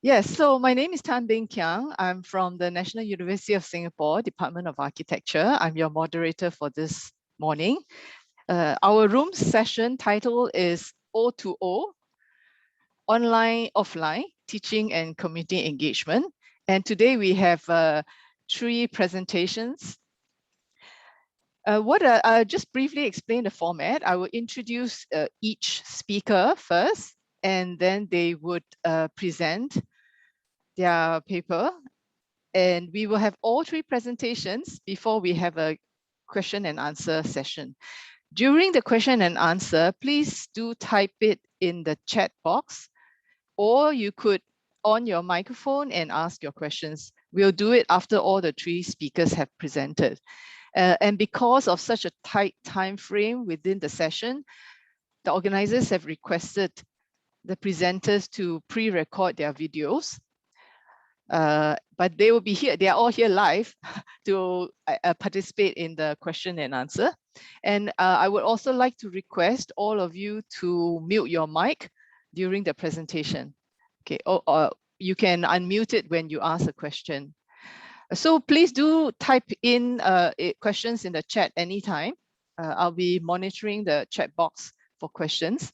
Yes, so my name is Tan Beng Kiang. I'm from the National University of Singapore, Department of Architecture. I'm your moderator for this morning. Our room session title is O2O, Online, Offline, Teaching and Community Engagement. And today we have 3 presentations. I'll just briefly explain the format. I will introduce each speaker first, and then they would present their paper, and we will have all 3 presentations before we have a question and answer session. During the question and answer, please do type it in the chat box, or you could on your microphone and ask your questions. We'll do it after all the 3 speakers have presented. And because of such a tight time frame within the session, the organizers have requested the presenters to pre-record their videos. But they will be here, they are all here live to participate in the question and answer. And I would also like to request all of you to mute your mic during the presentation. Okay, or you can unmute it when you ask a question. So please do type in questions in the chat anytime. I'll be monitoring the chat box for questions.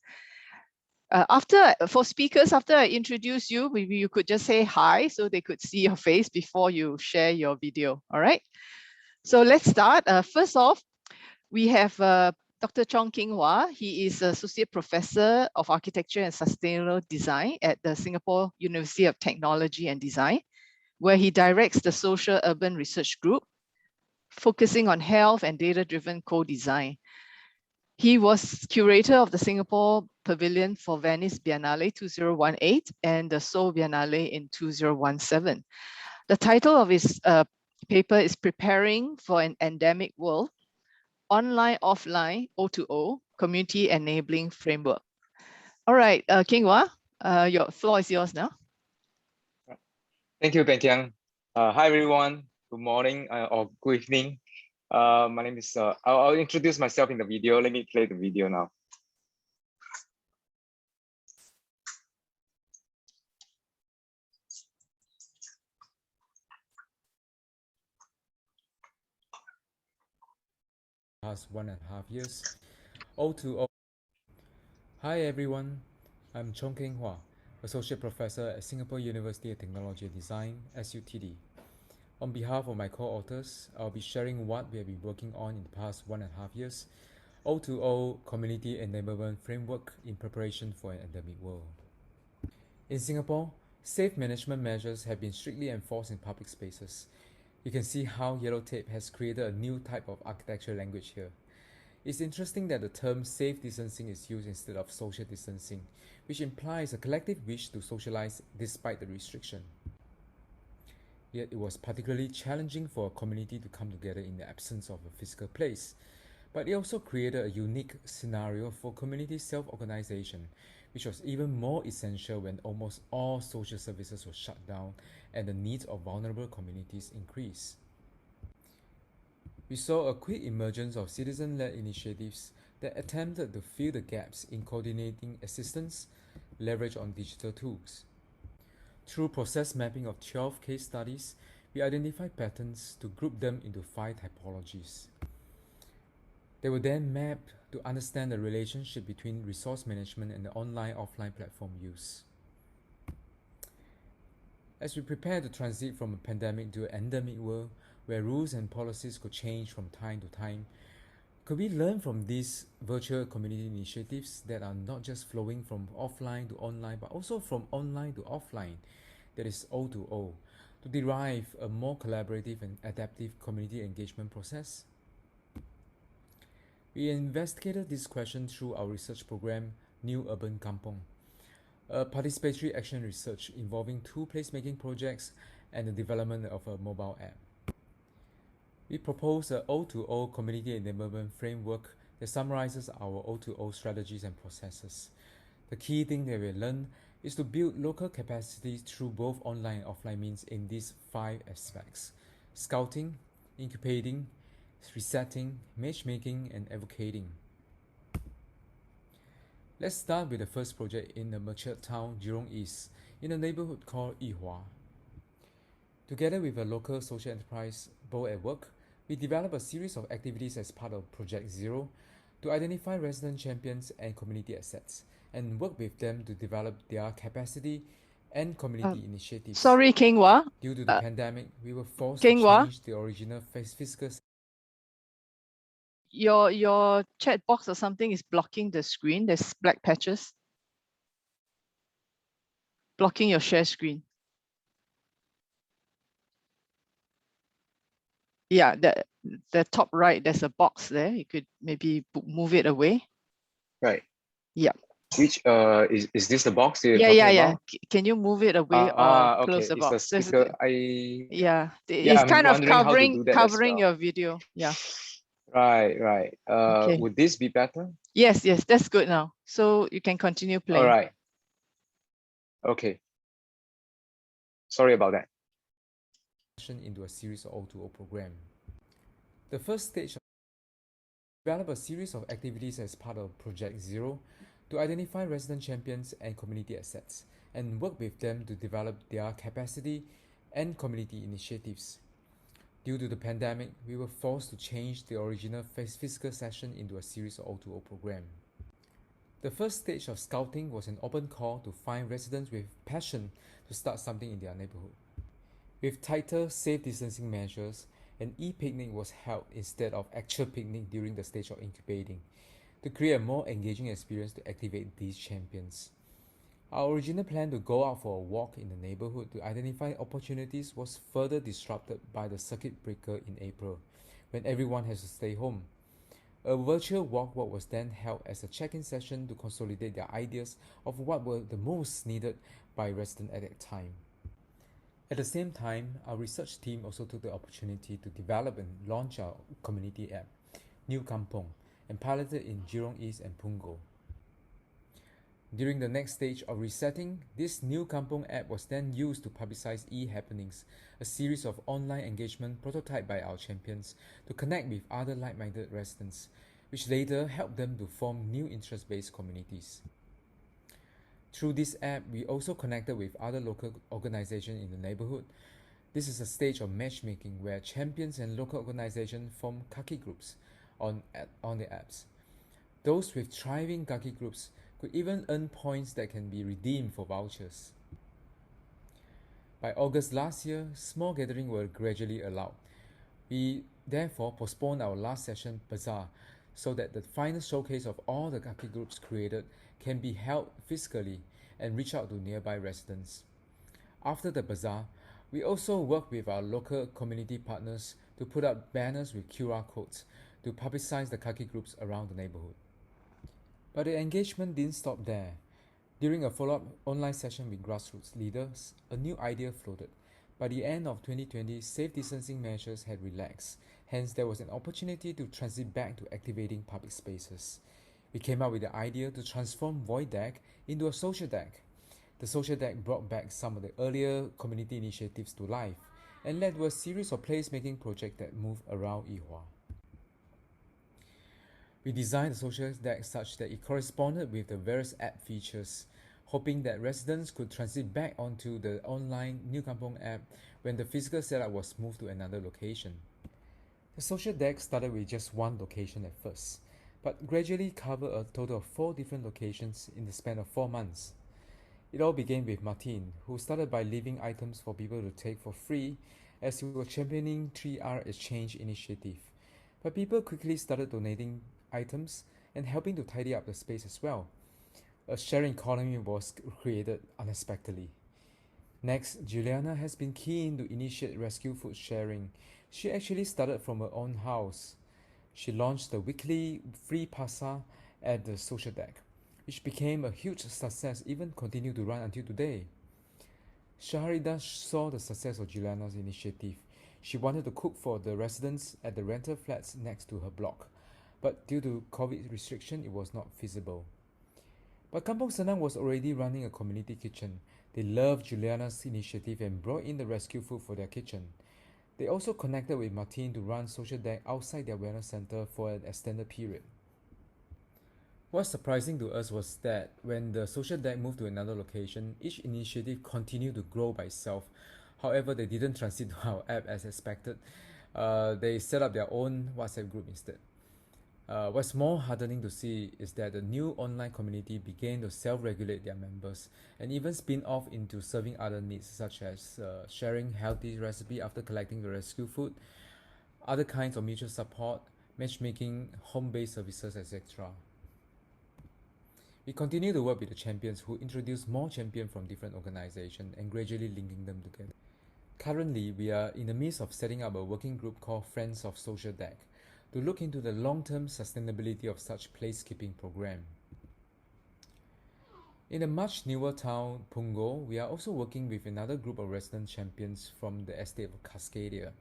For speakers, after I introduce you, maybe you could just say hi so they could see your face before you share your video. All right. So let's start. First off, we have Dr. Chong King Hwa. He is Associate Professor of Architecture and Sustainable Design at the Singapore University of Technology and Design, where he directs the Social Urban Research Group, focusing on health and data-driven co-design. He was curator of the Singapore Pavilion for Venice Biennale 2018 and the Seoul Biennale in 2017. The title of his paper is Preparing for an Endemic World, Online, Offline, O2O, Community Enabling Framework. All right, King Hwa, your floor is yours now. Thank you, Beng Kiang. Hi, everyone. Good morning or good evening. My name is, I'll introduce myself in the video. Let me play the video now. Past 1.5 years. O2O. Hi everyone, I'm Chong Keng Hwa, Associate Professor at Singapore University of Technology and Design, SUTD. On behalf of my co-authors, I'll be sharing what we have been working on in the past 1.5 years, O2O Community Enablement Framework in preparation for an endemic world. In Singapore, safe management measures have been strictly enforced in public spaces. You can see how yellow tape has created a new type of architecture language here. It's interesting that the term safe distancing is used instead of social distancing, which implies a collective wish to socialize despite the restriction. Yet it was particularly challenging for a community to come together in the absence of a physical place. But it also created a unique scenario for community self-organization, which was even more essential when almost all social services were shut down and the needs of vulnerable communities increased. We saw a quick emergence of citizen-led initiatives that attempted to fill the gaps in coordinating assistance, leverage on digital tools. Through process mapping of 12 case studies, we identified patterns to group them into 5 typologies. They were then mapped to understand the relationship between resource management and the online-offline platform use. As we prepare to transit from a pandemic to an endemic world, where rules and policies could change from time to time, could we learn from these virtual community initiatives that are not just flowing from offline to online, but also from online to offline, that is O2O, to derive a more collaborative and adaptive community engagement process? We investigated this question through our research program, New Urban Kampong, a participatory action research involving 2 placemaking projects and the development of a mobile app. We propose a O2O Community Enablement Framework that summarizes our O2O strategies and processes. The key thing that we learned is to build local capacities through both online and offline means in these 5 aspects: scouting, incubating, resetting, matchmaking, and advocating. Let's start with the first project in the mature town, Jurong East, in a neighborhood called Yihua. Together with a local social enterprise, Bow at Work, we developed a series of activities as part of Project Zero to identify resident champions and community assets and work with them to develop their capacity and community initiatives. Sorry, Kinghua. Due to the pandemic, we were forced Kinghua? to change the original fiscal. Your chat box or something is blocking the screen. There's black patches blocking your share screen. Yeah, the top right, there's a box there. You could maybe move it away. Right. Yeah. Which is this the box you're Yeah, talking yeah, yeah. about? Can you move it away or Okay. close the It's the box? speaker. Yeah, Yeah, it's I'm kind of wondering how to do that as covering well. your video. Yeah. Right. Okay. Would this be better? Yes, that's good now. So you can continue playing. All right. Okay. Sorry about that. Into a series of O2O program. The first stage develop a series of activities as part of Project Zero to identify resident champions and community assets and work with them to develop their capacity and community initiatives. Due to the pandemic, we were forced to change the original fiscal session into a series of O2O program. The first stage of scouting was an open call to find residents with passion to start something in their neighborhood. With tighter safe distancing measures, an e-picnic was held instead of actual picnic during the stage of incubating to create a more engaging experience to activate these champions. Our original plan to go out for a walk in the neighborhood to identify opportunities was further disrupted by the circuit breaker in April, when everyone has to stay home. A virtual walk was then held as a check-in session to consolidate their ideas of what were the most needed by residents at that time. At the same time, our research team also took the opportunity to develop and launch our community app, New Kampong, and piloted in Jurong East and Punggol. During the next stage of resetting, this New Kampong app was then used to publicize e-happenings, a series of online engagement prototyped by our champions to connect with other like-minded residents, which later helped them to form new interest-based communities. Through this app, we also connected with other local organizations in the neighborhood. This is a stage of matchmaking where champions and local organizations form kaki groups on the apps. Those with thriving kaki groups could even earn points that can be redeemed for vouchers. By August last year, small gatherings were gradually allowed. We therefore postponed our last session, Bazaar, so that the final showcase of all the kaki groups created can be held physically and reach out to nearby residents. After the bazaar, we also work with our local community partners to put up banners with QR codes to publicize the kaki groups around the neighborhood. But the engagement didn't stop there. During a follow-up online session with grassroots leaders, a new idea floated. By the end of 2020, safe distancing measures had relaxed. Hence, there was an opportunity to transit back to activating public spaces. We came up with the idea to transform Void Deck into a social deck. The social deck brought back some of the earlier community initiatives to life and led to a series of placemaking projects that moved around Yihua. We designed the social deck such that it corresponded with the various app features, hoping that residents could transit back onto the online New Kampong app when the physical setup was moved to another location. The social deck started with just one location at first, but gradually covered a total of 4 different locations in the span of 4 months. It all began with Martin, who started by leaving items for people to take for free as he was championing 3R exchange initiative. But people quickly started donating items and helping to tidy up the space as well. A sharing economy was created unexpectedly. Next, Juliana has been keen to initiate rescue food sharing. She actually started from her own house. She launched the weekly free pasta at the social deck, which became a huge success, even continued to run until today. Shaharida saw the success of Juliana's initiative. She wanted to cook for the residents at the rental flats next to her block, but due to COVID restriction, it was not feasible. But Kampong Senang was already running a community kitchen. They loved Juliana's initiative and brought in the rescue food for their kitchen. They also connected with Martin to run social deck outside their wellness center for an extended period. What's surprising to us was that when the social deck moved to another location, each initiative continued to grow by itself. However, they didn't transit to our app as expected. They set up their own WhatsApp group instead. What's more heartening to see is that the new online community began to self-regulate their members and even spin off into serving other needs, such as sharing healthy recipe after collecting the rescue food, other kinds of mutual support, matchmaking, home-based services, etc. We continue to work with the champions who introduce more champions from different organizations and gradually linking them together. Currently, we are in the midst of setting up a working group called Friends of Social Deck to look into the long-term sustainability of such placekeeping program. In a much newer town, Punggol, we are also working with another group of resident champions from the estate of Cascadia.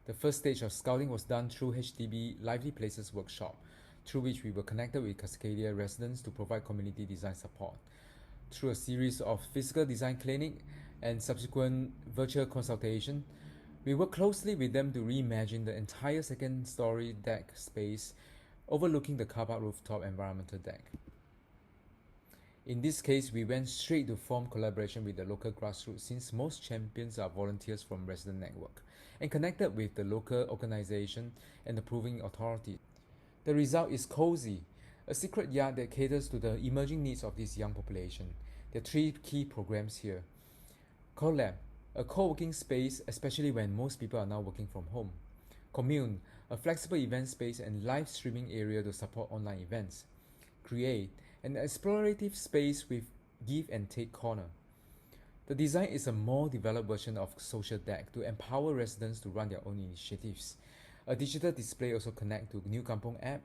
The first stage of scouting was done through HDB Lively Places workshop, through which we were connected with Cascadia residents to provide community design support. Through a series of physical design clinic and subsequent virtual consultation, we worked closely with them to reimagine the entire second-story deck space overlooking the car park rooftop environmental deck. In this case, we went straight to form collaboration with the local grassroots since most champions are volunteers from resident network and connected with the local organization and approving authority. The result is Cozy, a secret yard that caters to the emerging needs of this young population. There are three key programs here. Collab, a co-working space, especially when most people are now working from home. Commune, a flexible event space and live streaming area to support online events. Create, an explorative space with give and take corner. The design is a more developed version of Social Deck to empower residents to run their own initiatives. A digital display also connects to New Kampong app,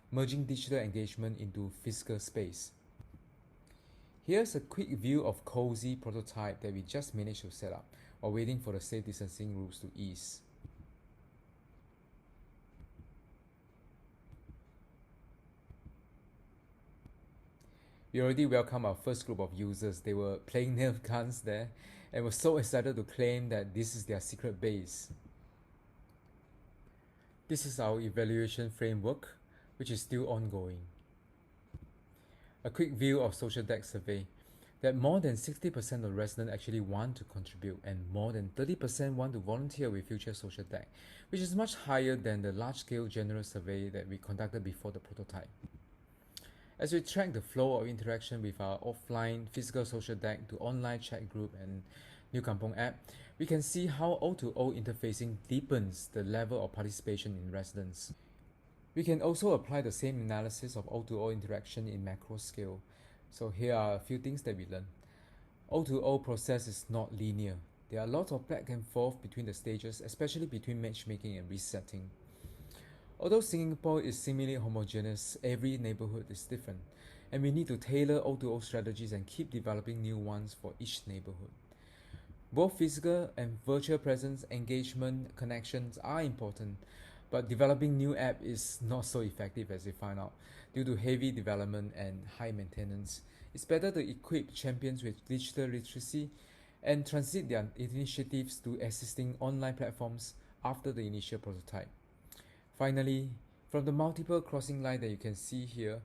merging digital engagement into physical space. Here's a quick view of Cozy prototype that we just managed to set up while waiting for the safe distancing rules to ease. We already welcomed our first group of users. They were playing nail guns there and were so excited to claim that this is their secret base. This is our evaluation framework, which is still ongoing. A quick view of Social Deck survey, that more than 60% of residents actually want to contribute and more than 30% want to volunteer with future Social Deck, which is much higher than the large-scale general survey that we conducted before the prototype. As we track the flow of interaction with our offline physical Social Deck to online chat group and New Kampong app, we can see how O2O interfacing deepens the level of participation in residents. We can also apply the same analysis of O2O interaction in macro scale. So here are a few things that we learned. O2O process is not linear. There are lots of back and forth between the stages, especially between matchmaking and resetting. Although Singapore is seemingly homogeneous, every neighborhood is different, and we need to tailor O2O strategies and keep developing new ones for each neighborhood. Both physical and virtual presence, engagement, connections are important, but developing new app is not so effective as we find out. Due to heavy development and high maintenance, it's better to equip champions with digital literacy and transit their initiatives to existing online platforms after the initial prototype. Finally, from the multiple crossing line that you can see here,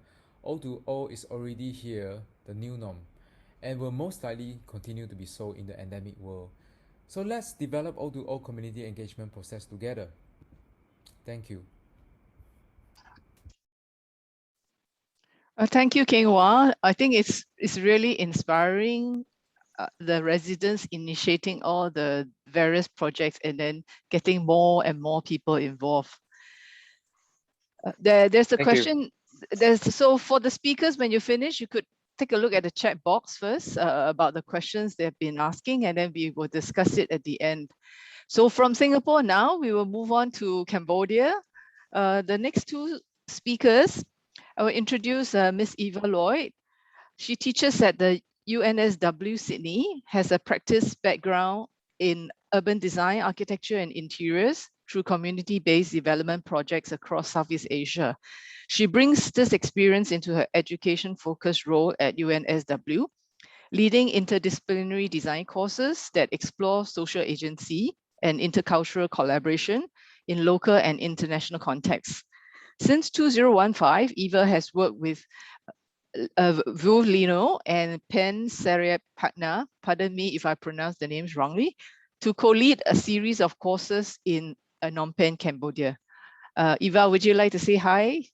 O2O is already here, the new norm, and will most likely continue to be so in the endemic world. So let's develop O2O community engagement process together. Thank you. Thank you, Keng Wah. I think it's really inspiring, the residents initiating all the various projects and then getting more and more people involved. There's a question. So for the speakers, when you finish, you could take a look at the chat box first about the questions they've been asking, and then we will discuss it at the end. So from Singapore now, we will move on to Cambodia. The next two speakers, I will introduce Miss Eva Lloyd. She teaches at the UNSW Sydney, has a practice background in urban design, architecture, and interiors through community-based development projects across Southeast Asia. She brings this experience into her education-focused role at UNSW, leading interdisciplinary design courses that explore social agency and intercultural collaboration in local and international contexts. Since 2015, Eva has worked with Vu Lino and Pen Saripatna, pardon me if I pronounce the names wrongly, to co-lead a series of courses in Phnom Penh, Cambodia. Eva, would you like to say hi?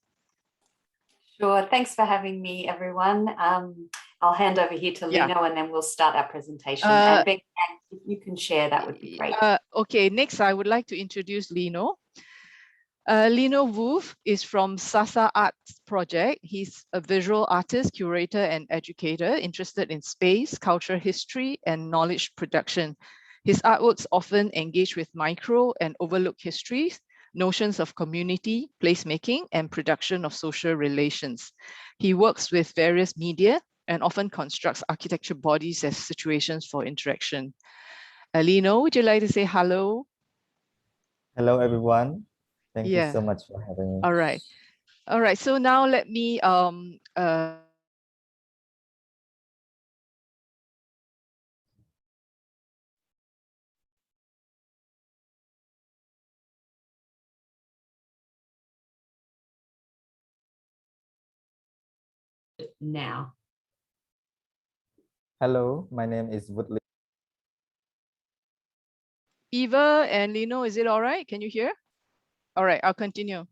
Sure. Thanks for having me, everyone. I'll hand over here to Lino and then we'll start our presentation. And Beck, if you can share, that would be great. Okay, next I would like to introduce Lino. Lino Wu is from Sasa Arts Project. He's a visual artist, curator, and educator interested in space, cultural history, and knowledge production. His artworks often engage with micro and overlooked histories, notions of community, placemaking, and production of social relations. He works with various media and often constructs architecture bodies as situations for interaction. Lino, would you like to say hello? Hello, everyone. Thank you so much for having me. All right. All right. So now let me now. Hello, my name is Woodley. Eva and Lino, is it all right? Can you hear? All right, I'll continue.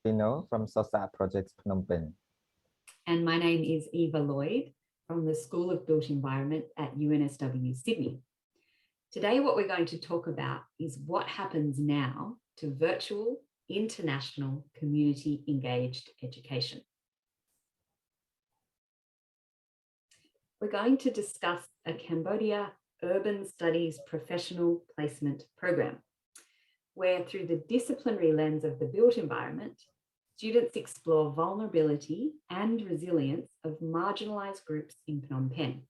Lino from Sasa Projects Phnom Penh. And my name is Eva Lloyd from the School of Built Environment at UNSW Sydney. Today, what we're going to talk about is what happens now to virtual, international, community engaged education. We're going to discuss a Cambodia Urban Studies Professional Placement Program, where through the disciplinary lens of the built environment, students explore vulnerability and resilience of marginalized groups in Phnom Penh.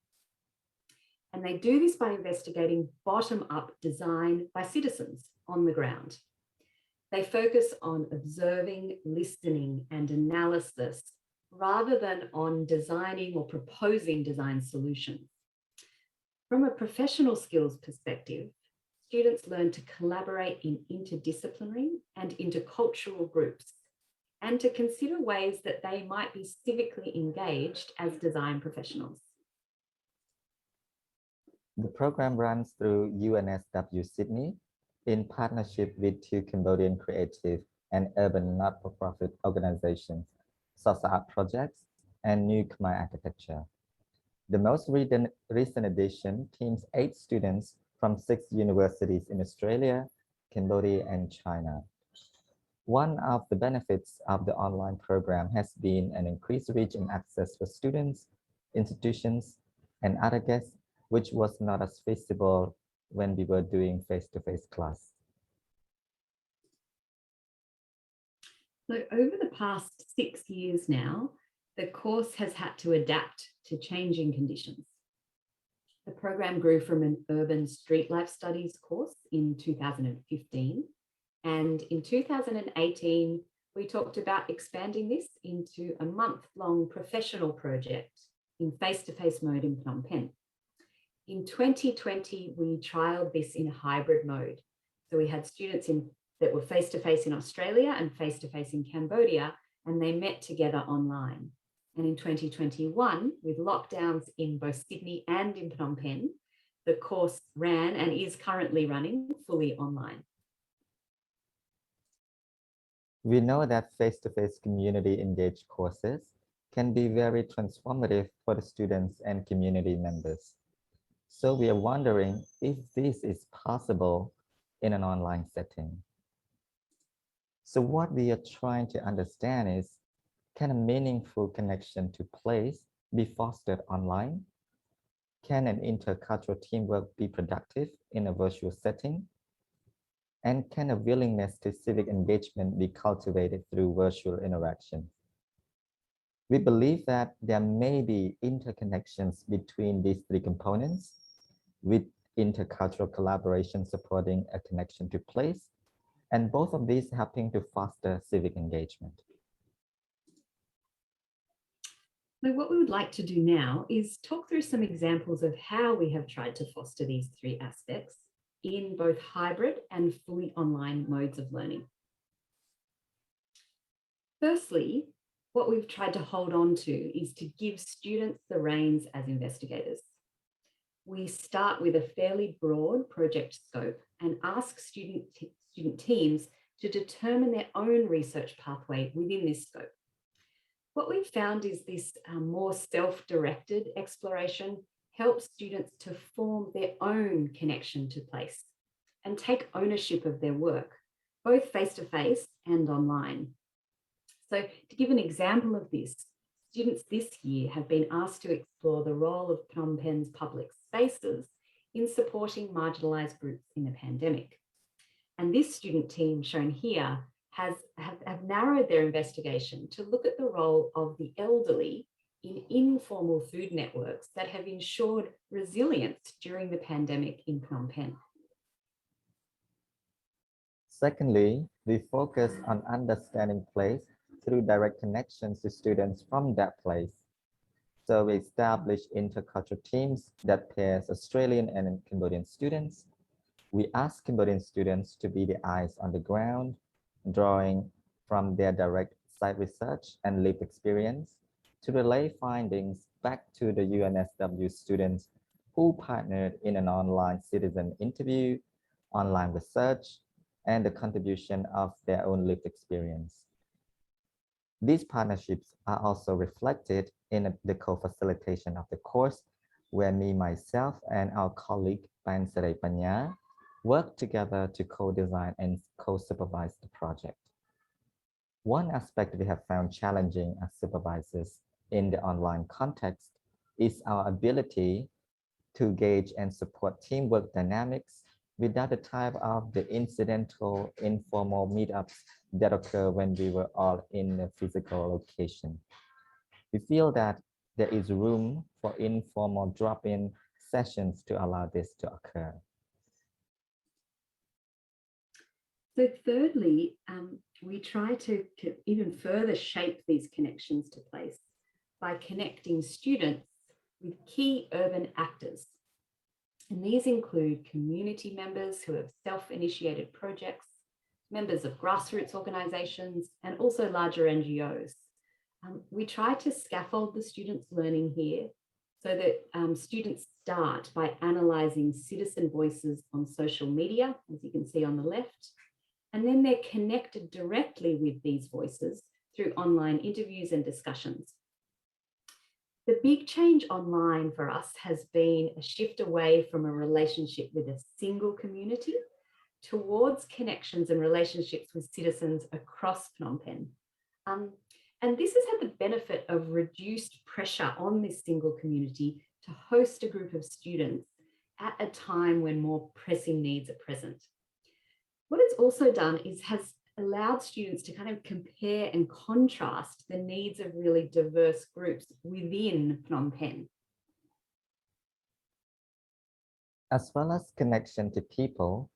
And they do this by investigating bottom-up design by citizens on the ground. They focus on observing, listening, and analysis rather than on designing or proposing design solutions. From a professional skills perspective, students learn to collaborate in interdisciplinary and intercultural groups and to consider ways that they might be civically engaged as design professionals. The program runs through UNSW Sydney in partnership with two Cambodian creative and urban not-for-profit organizations, Sasa Art Projects and New Khmer Architecture. The most recent edition teams 8 students from 6 universities in Australia, Cambodia, and China. One of the benefits of the online program has been an increased reach and access for students, institutions, and other guests, which was not as feasible when we were doing face-to-face class. So over the past 6 years now, the course has had to adapt to changing conditions. The program grew from an urban street life studies course in 2015. And in 2018, we talked about expanding this into a month-long professional project in face-to-face mode in Phnom Penh. In 2020, we trialed this in a hybrid mode. So we had students that were face-to-face in Australia and face-to-face in Cambodia, and they met together online. And in 2021, with lockdowns in both Sydney and in Phnom Penh, the course ran and is currently running fully online. We know that face-to-face community engaged courses can be very transformative for the students and community members. So we are wondering if this is possible in an online setting. So what we are trying to understand is, can a meaningful connection to place be fostered online? Can an intercultural teamwork be productive in a virtual setting? And can a willingness to civic engagement be cultivated through virtual interaction? We believe that there may be interconnections between these 3 components, with intercultural collaboration supporting a connection to place, and both of these helping to foster civic engagement. So what we would like to do now is talk through some examples of how we have tried to foster these 3 aspects in both hybrid and fully online modes of learning. Firstly, what we've tried to hold on to is to give students the reins as investigators. We start with a fairly broad project scope and ask student teams to determine their own research pathway within this scope. What we've found is this more self-directed exploration helps students to form their own connection to place and take ownership of their work, both face-to-face and online. So to give an example of this, students this year have been asked to explore the role of Phnom Penh's public spaces in supporting marginalised groups in the pandemic. And this student team shown here have narrowed their investigation to look at the role of the elderly in informal food networks that have ensured resilience during the pandemic in Phnom Penh. Secondly, we focus on understanding place through direct connections to students from that place. So we establish intercultural teams that pairs Australian and Cambodian students. We ask Cambodian students to be the eyes on the ground, drawing from their direct site research and lived experience to relay findings back to the UNSW students who partnered in an online citizen interview, online research, and the contribution of their own lived experience. These partnerships are also reflected in the co-facilitation of the course, where me, myself, and our colleague, Pan Saray Panya, work together to co-design and co-supervise the project. One aspect we have found challenging as supervisors in the online context is our ability to gauge and support teamwork dynamics without the type of the incidental, informal meetups that occur when we were all in a physical location. We feel that there is room for informal drop-in sessions to allow this to occur. So thirdly, we try to even further shape these connections to place by connecting students with key urban actors. And these include community members who have self-initiated projects, members of grassroots organisations, and also larger NGOs. We try to scaffold the students' learning here so that students start by analysing citizen voices on social media, as you can see on the left, and then they're connected directly with these voices through online interviews and discussions. The big change online for us has been a shift away from a relationship with a single community towards connections and relationships with citizens across Phnom Penh. And this has had the benefit of reduced pressure on this single community to host a group of students at a time when more pressing needs are present. What it's also done is has allowed students to kind of compare and contrast the needs of really diverse groups within Phnom Penh. As well as connection to people,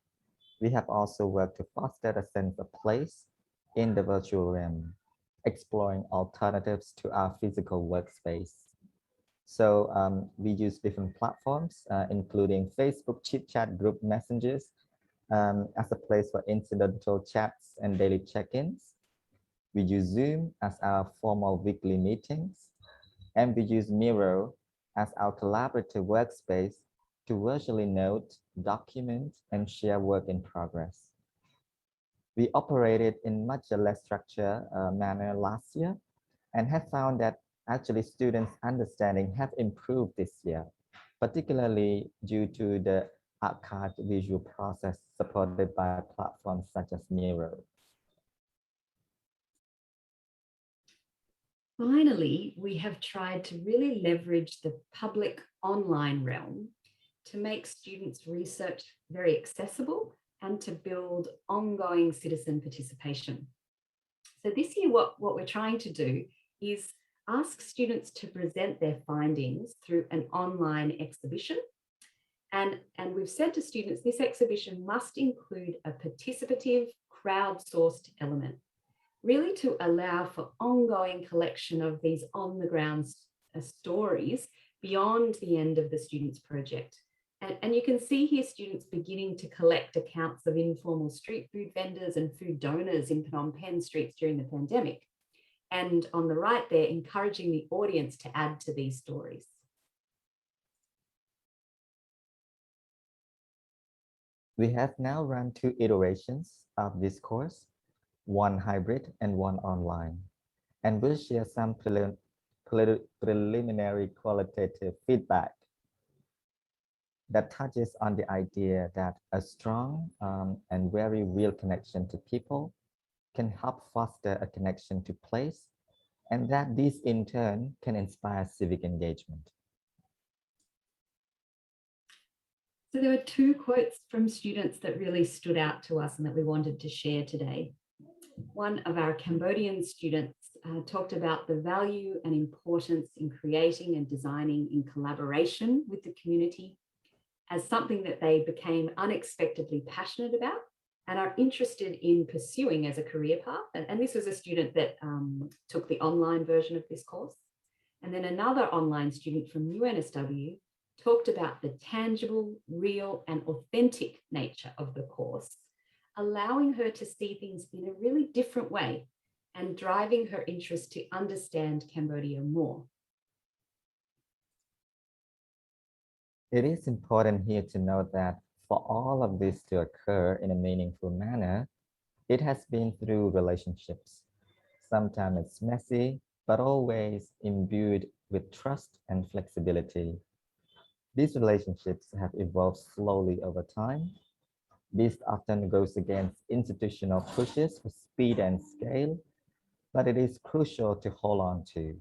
we have also worked to foster a sense of place in the virtual realm, exploring alternatives to our physical workspace. So we use different platforms, including Facebook chit chat group messages, as a place for incidental chats and daily check-ins. We use Zoom as our formal weekly meetings, and we use Miro as our collaborative workspace to virtually note, document, and share work in progress. We operated in much less structured manner last year and have found that actually students' understanding have improved this year, particularly due to the archived visual process supported by platforms such as Miro. Finally, we have tried to really leverage the public online realm to make students' research very accessible and to build ongoing citizen participation. So this year, what we're trying to do is ask students to present their findings through an online exhibition. And we've said to students, this exhibition must include a participative, crowdsourced element, really to allow for ongoing collection of these on-the-ground stories beyond the end of the students' project. And you can see here students beginning to collect accounts of informal street food vendors and food donors in Phnom Penh streets during the pandemic. And on the right there, encouraging the audience to add to these stories. We have now run 2 iterations of this course, one hybrid and one online, and we'll share some preliminary qualitative feedback that touches on the idea that a strong and very real connection to people can help foster a connection to place, and that this in turn can inspire civic engagement. So there were 2 quotes from students that really stood out to us and that we wanted to share today. One of our Cambodian students talked about the value and importance in creating and designing in collaboration with the community as something that they became unexpectedly passionate about and are interested in pursuing as a career path. And this was a student that took the online version of this course. And then another online student from UNSW talked about the tangible, real, and authentic nature of the course, allowing her to see things in a really different way and driving her interest to understand Cambodia more. It is important here to note that for all of this to occur in a meaningful manner, it has been through relationships. Sometimes it's messy, but always imbued with trust and flexibility. These relationships have evolved slowly over time. This often goes against institutional pushes for speed and scale, but it is crucial to hold on to.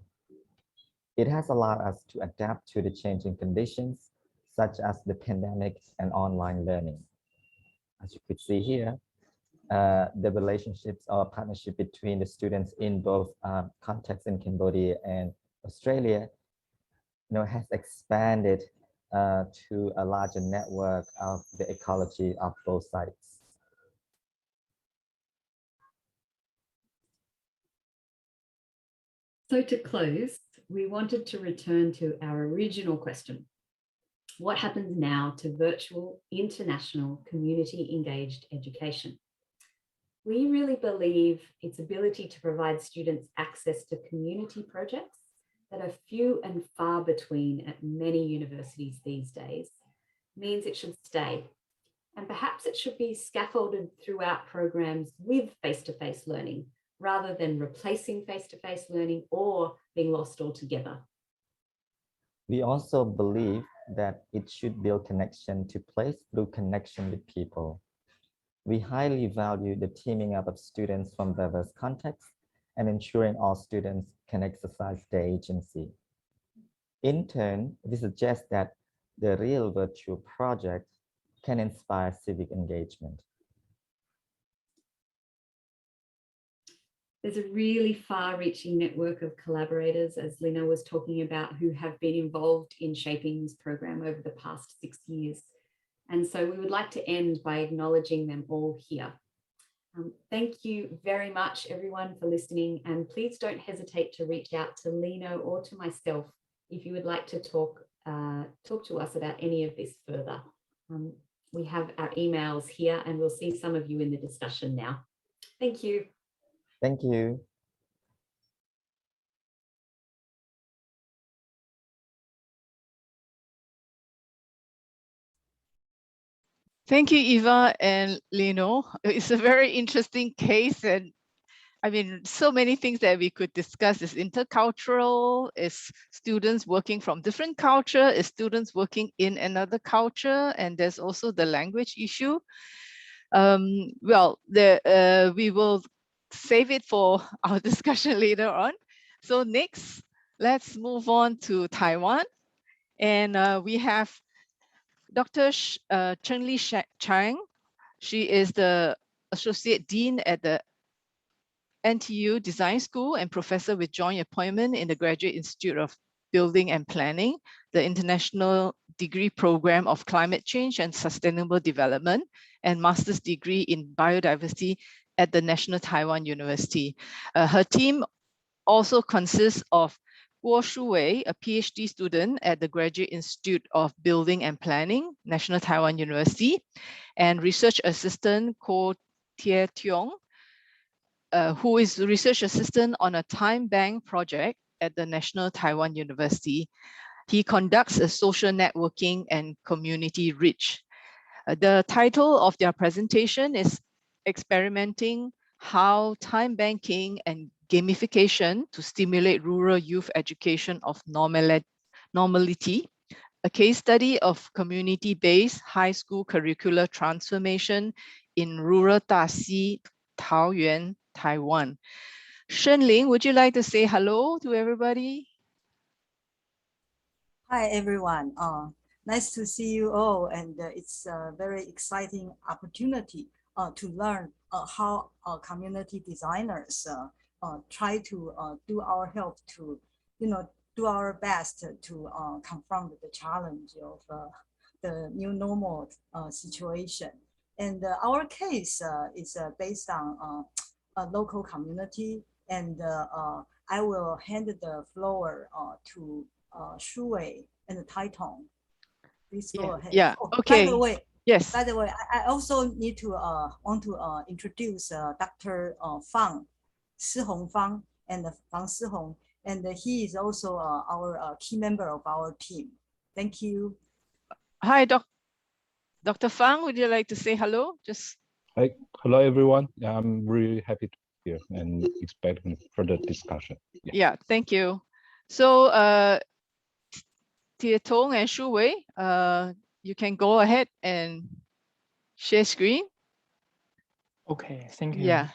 It has allowed us to adapt to the changing conditions, such as the pandemic and online learning. As you could see here, the relationships or partnership between the students in both contexts in Cambodia and Australia, has expanded to a larger network of the ecology of both sides. So to close, we wanted to return to our original question. What happens now to virtual, international, community-engaged education? We really believe its ability to provide students access to community projects that are few and far between at many universities these days means it should stay. And perhaps it should be scaffolded throughout programs with face-to-face learning rather than replacing face-to-face learning or being lost altogether. We also believe that it should build connection to place through connection with people. We highly value the teaming up of students from diverse contexts and ensuring all students can exercise their agency. In turn, we suggest that the real virtual project can inspire civic engagement. There's a really far-reaching network of collaborators, as Lina was talking about, who have been involved in shaping this program over the past 6 years. And so we would like to end by acknowledging them all here. Thank you very much, everyone, for listening. And please don't hesitate to reach out to Lino or to myself if you would like to talk to us about any of this further. We have our emails here and we'll see some of you in the discussion now. Thank you. Thank you. Thank you, Eva and Lino. It's a very interesting case, and I mean, so many things that we could discuss. Is intercultural, is students working from different culture, is students working in another culture, and there's also the language issue. Well, we will save it for our discussion later on. So next, let's move on to Taiwan. And we have Dr. Chen-Li Chang. She is the Associate Dean at the NTU Design School and professor with joint appointment in the Graduate Institute of Building and Planning, the International Degree Program of Climate Change and Sustainable Development, and master's degree in biodiversity at the National Taiwan University. Her team also consists of Guo Shuwei, a PhD student at the Graduate Institute of Building and Planning, National Taiwan University, and research assistant Ko Tie Tiong, who is the research assistant on a time bank project at the National Taiwan University. He conducts a social networking and community reach. The title of their presentation is Experimenting How Time Banking and Gamification to Stimulate Rural Youth Education of Normality, a case study of community-based high school curricular transformation in rural Daxi, Taoyuan, Taiwan. Shenling, would you like to say hello to everybody? Hi, everyone. Nice to see you all, and it's a very exciting opportunity to learn how community designers try to do our help to, do our best to confront the challenge of the new normal situation. And our case is based on a local community, and I will hand the floor to Shu Wei and Taitong. Please go ahead. Yeah. Oh, Okay. By the way, yes. I also need to want to introduce Dr. Fang, Sihong Fang, and Fang Sihong, and he is also our key member of our team. Thank you. Hi, Dr. Fang, would you like to say hello? Just. Hi, hello everyone. I'm really happy to be here and expecting further discussion. Yeah, thank you. So Tia Tong and Shu Wei, you can go ahead and share screen. Okay, thank you. Yeah.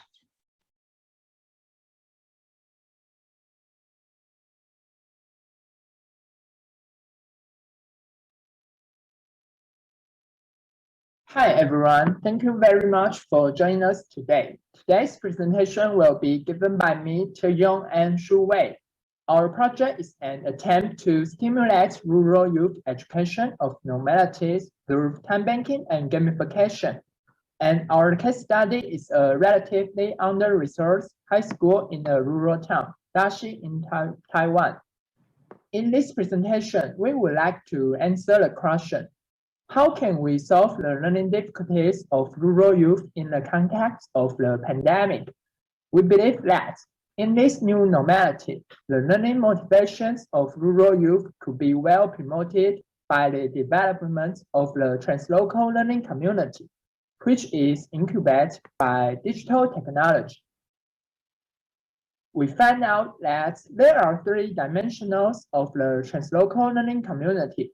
Hi everyone, thank you very much for joining us today. Today's presentation will be given by me, Taeyong and Shu Wei. Our project is an attempt to stimulate rural youth education of normalities through time banking and gamification. And our case study is a relatively under-resourced high school in a rural town, Daxi in Taiwan. In this presentation, we would like to answer the question, how can we solve the learning difficulties of rural youth in the context of the pandemic? We believe that in this new normality, the learning motivations of rural youth could be well promoted by the development of the translocal learning community, which is incubated by digital technology. We find out that there are three dimensions of the translocal learning community: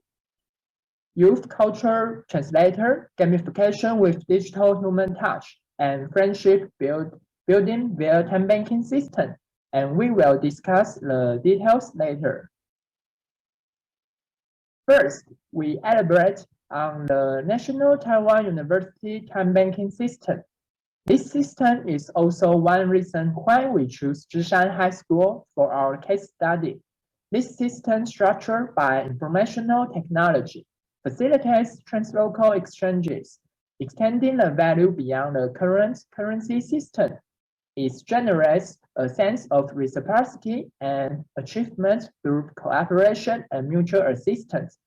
youth culture translator, gamification with digital human touch, and friendship building via time banking system. And we will discuss the details later. First, we elaborate on the National Taiwan University time banking system. This system is also one reason why we choose Zhishan High School for our case study. This system, structured by informational technology, facilitates translocal exchanges, extending the value beyond the current currency system. It generates a sense of reciprocity and achievement through cooperation and mutual assistance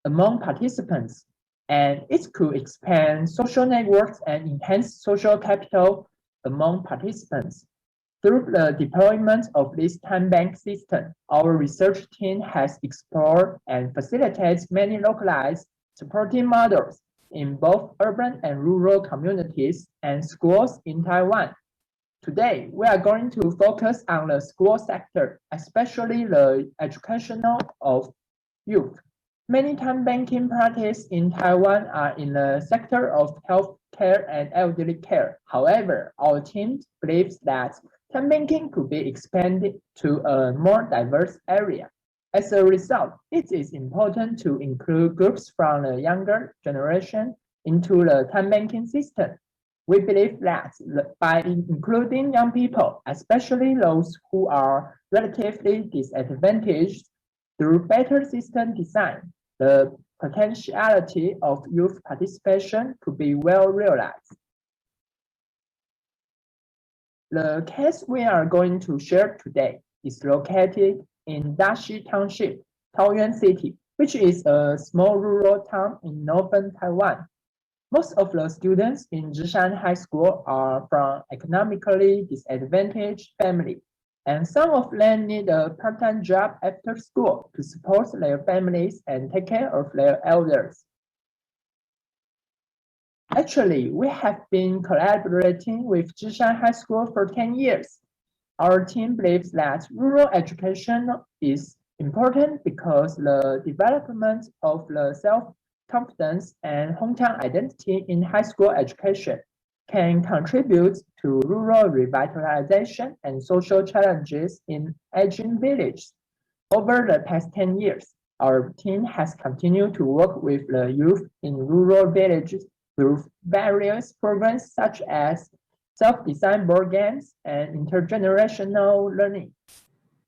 among participants, and it could expand social networks and enhance social capital among participants. Through the deployment of this time bank system, our research team has explored and facilitated many localized supporting models in both urban and rural communities and schools in Taiwan. Today, we are going to focus on the school sector, especially the educational of youth. Many time banking practices in Taiwan are in the sector of healthcare and elderly care. However, our team believes that time banking could be expanded to a more diverse area. As a result, it is important to include groups from the younger generation into the time banking system. We believe that by including young people, especially those who are relatively disadvantaged, through better system design, the potentiality of youth participation could be well realized. The case we are going to share today is located in Daxi Township, Taoyuan City, which is a small rural town in northern Taiwan. Most of the students in Zhishan High School are from economically disadvantaged families, and some of them need a part-time job after school to support their families and take care of their elders. Actually, we have been collaborating with Zhishan High School for 10 years. Our team believes that rural education is important because the development of the self-confidence and hometown identity in high school education can contribute to rural revitalization and social challenges in aging villages. Over the past 10 years, our team has continued to work with the youth in rural villages through various programs such as self-designed board games and intergenerational learning.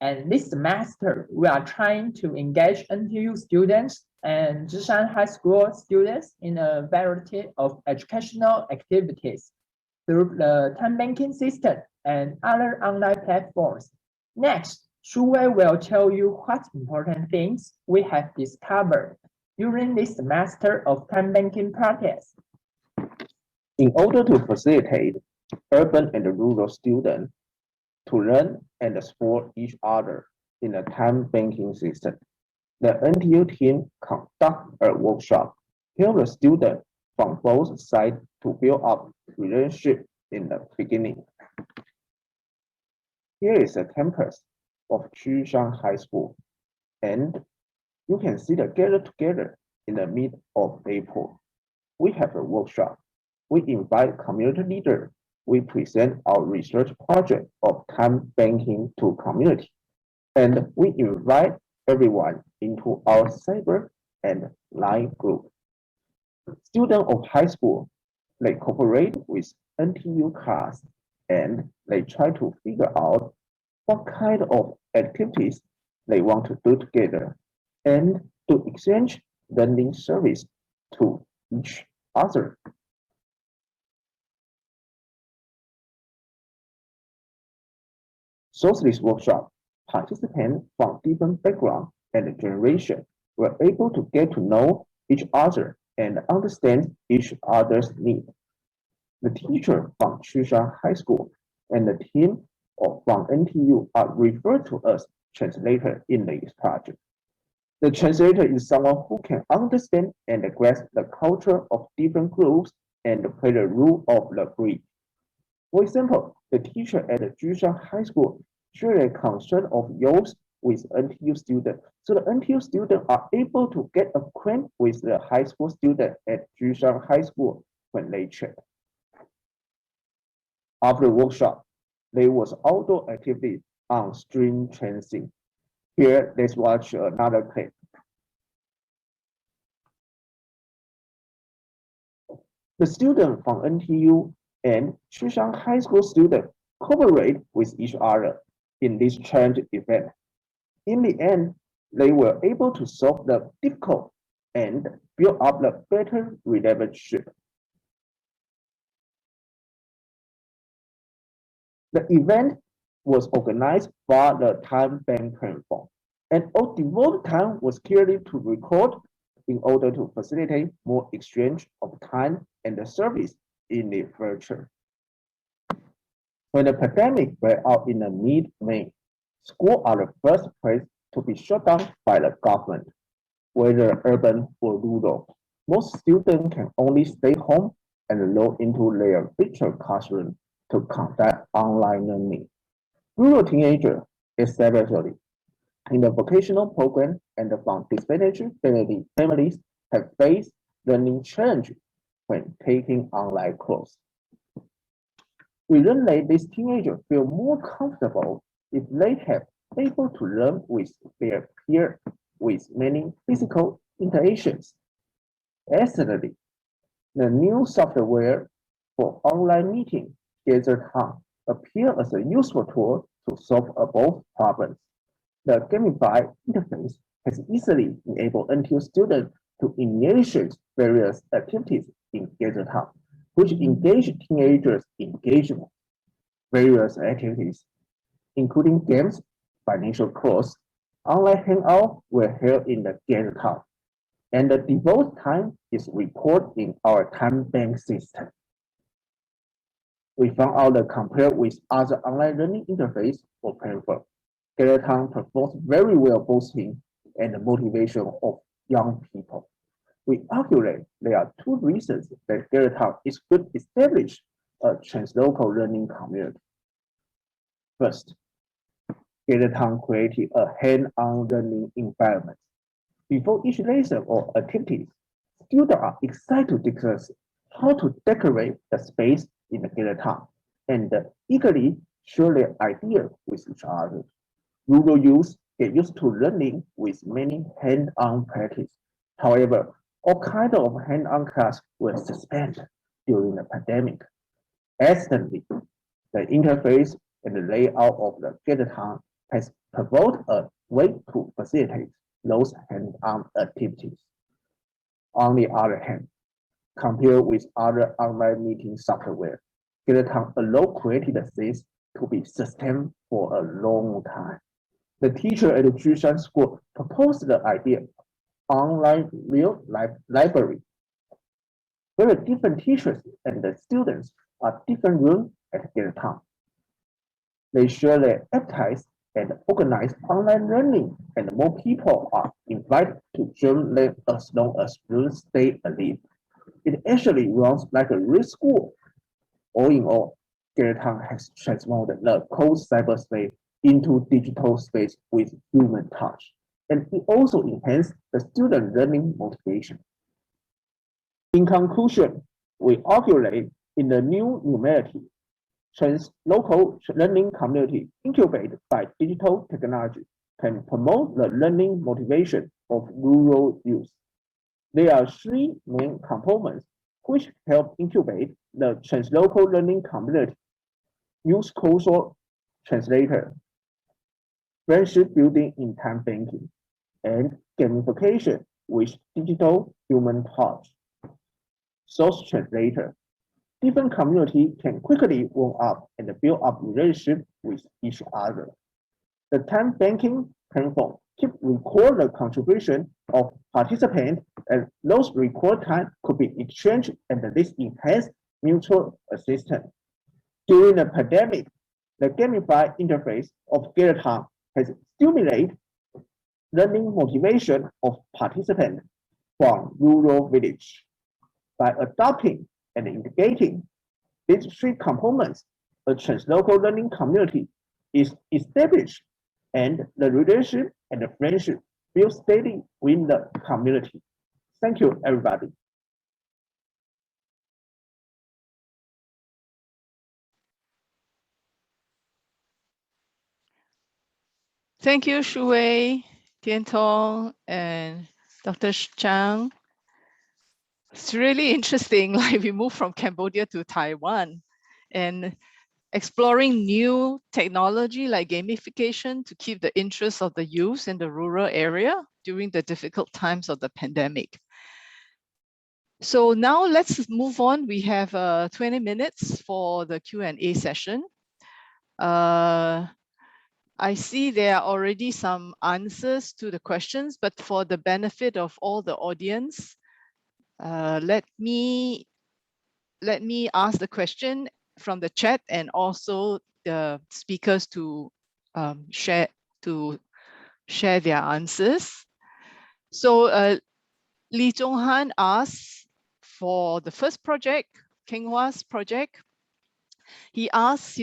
And this semester, we are trying to engage NTU students and Zhishan High School students in a variety of educational activities through the time banking system and other online platforms. Next, Shuwei will tell you what important things we have discovered during this semester of time banking practice. In order to facilitate urban and rural students to learn and support each other in the time banking system, the NTU team conduct a workshop, help the students from both sides to build up relationship in the beginning. Here is a campus of Zhishan High School, and you can see the gather together in the mid of April. We have a workshop. We invite community leaders. We present our research project of time banking to community, and we invite everyone into our cyber and line group. Students of high school, they cooperate with NTU class, and they try to figure out what kind of activities they want to do together and to exchange learning service to each other. So this workshop, participants from different backgrounds and generation were able to get to know each other and understand each other's needs. The teacher from Zhishan High School and the team from NTU are referred to as translator in this project. The translator is someone who can understand and grasp the culture of different groups and play the role of the bridge. For example, the teacher at the Zhishan High School share a concern of youth with NTU students, so the NTU students are able to get acquainted with the high school student at Zhishan High School when they chat. After the workshop, there was outdoor activity on string dancing. Here, let's watch another clip. The students from NTU and Zhishan High School students cooperate with each other in this challenge event. In the end, they were able to solve the difficult and build up the better relationship. The event was organized by the time bank platform, and all devoted time was clearly to record in order to facilitate more exchange of time and the service in the future. When the pandemic broke out in the mid-May, schools are the first place to be shut down by the government, whether urban or rural. Most students can only stay home and log into their virtual classroom to conduct online learning. Rural teenagers, especially in the vocational program and from disadvantaged families, have faced learning challenges when taking online courses. We learn that these teenagers feel more comfortable if they have able to learn with their peers with many physical interactions. Additionally, the new software for online meeting Gather Town appear as a useful tool to solve both problems. The gamified interface has easily enabled NTU students to initiate various activities in Gather Town, which engage teenagers' engagement. Various activities, including games, financial courses, online hangout were held in the Gather Town. and the devote time is recorded in our time bank system. We found out that compared with other online learning interface or platform, Gather Town performs very well boosting and the motivation of young people. We argue that there are two reasons that Gather Town is good establish a translocal learning community. First, Gather Town created a hand-on learning environment. Before each lesson or activities, students are excited to discuss how to decorate the space in the Gather Town and eagerly share their ideas with each other. Rural youth get used to learning with many hand-on practice. However, all kinds of hand-on class were suspended during the pandemic. Instantly, the interface and the layout of the Gather Town has provided a way to facilitate those hand-on activities. On the other hand, compared with other online meeting software, Gather Town allows creative things to be sustained for a long time. The teacher at the Jushan School proposed the idea of online real life library, where different teachers and the students are different rooms at Gather Town. They share their appetites and organize online learning, and more people are invited to join them as long as rooms stay alive. It actually runs like a real school. All in all, Gather Town has transformed the cold cyberspace into digital space with human touch, and it also enhanced the student learning motivation. In conclusion, we argue that in the new normality, local learning community incubated by digital technology can promote the learning motivation of rural youth. There are three main components which help incubate the translocal learning community: youth cultural translator, friendship building in time banking, and gamification with digital human touch. Source translator. Different communities can quickly warm up and build up relationships with each other. The time banking platform keep record the contribution of participants, and those record time could be exchanged, and this enhance mutual assistance. During the pandemic, the gamified interface of Gather Town has stimulated learning motivation of participants from rural village. By adopting and integrating these three components, a translocal learning community is established, and the relationship and the friendship build steady within the community. Thank you, everybody. Thank you, Shu Wei, Tian Tong, and Dr. Chang. It's really interesting, like we moved from Cambodia to Taiwan and exploring new technology like gamification to keep the interest of the youth in the rural area during the difficult times of the pandemic. So now let's move on. We have 20 minutes for the Q&A session. I see there are already some answers to the questions, but for the benefit of all the audience, let me ask the question from the chat and also the speakers to share their answers. So Lee Zhonghan asks for the first project, Kenghwa's project. He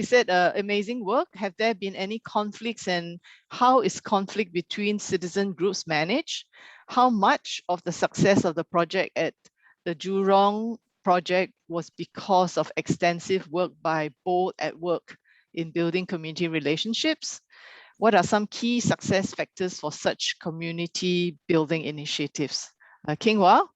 said, amazing work. Have there been any conflicts, and how is conflict between citizen groups managed? How much of the success of the project at the Jurong project was because of extensive work by both at work in building community relationships? What are some key success factors for such community building initiatives? Kenghwa?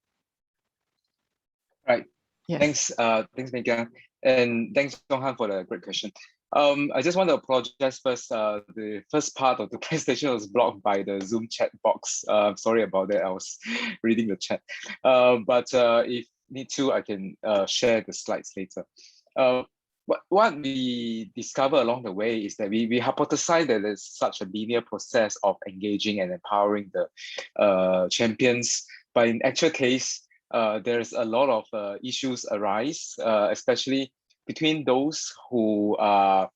Right. Yes. Thanks, Megan. And thanks, Zhonghan, for the great question. I just want to apologize first. The first part of the presentation was blocked by the Zoom chat box. Sorry about that. I was reading the chat. But if need to, I can share the slides later. What we discover along the way is that we hypothesize that there's such a linear process of engaging and empowering the champions but in actual case, there's a lot of issues arise, especially between those who are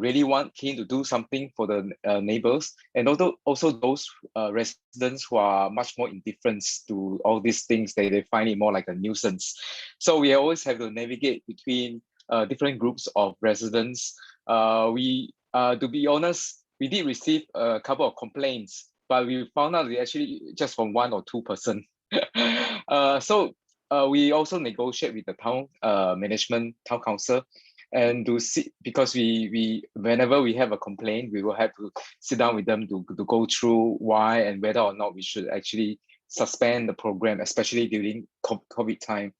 really keen to do something for the neighbors, and also those residents who are much more indifferent to all these things. They find it more like a nuisance. So we always have to navigate between different groups of residents. To be honest, we did receive a couple of complaints, but we found out actually just from 1 or 2%. So we also negotiate with the town management, town council, and to see, because we whenever we have a complaint, we will have to sit down with them to go through why and whether or not we should actually suspend the program, especially during COVID time.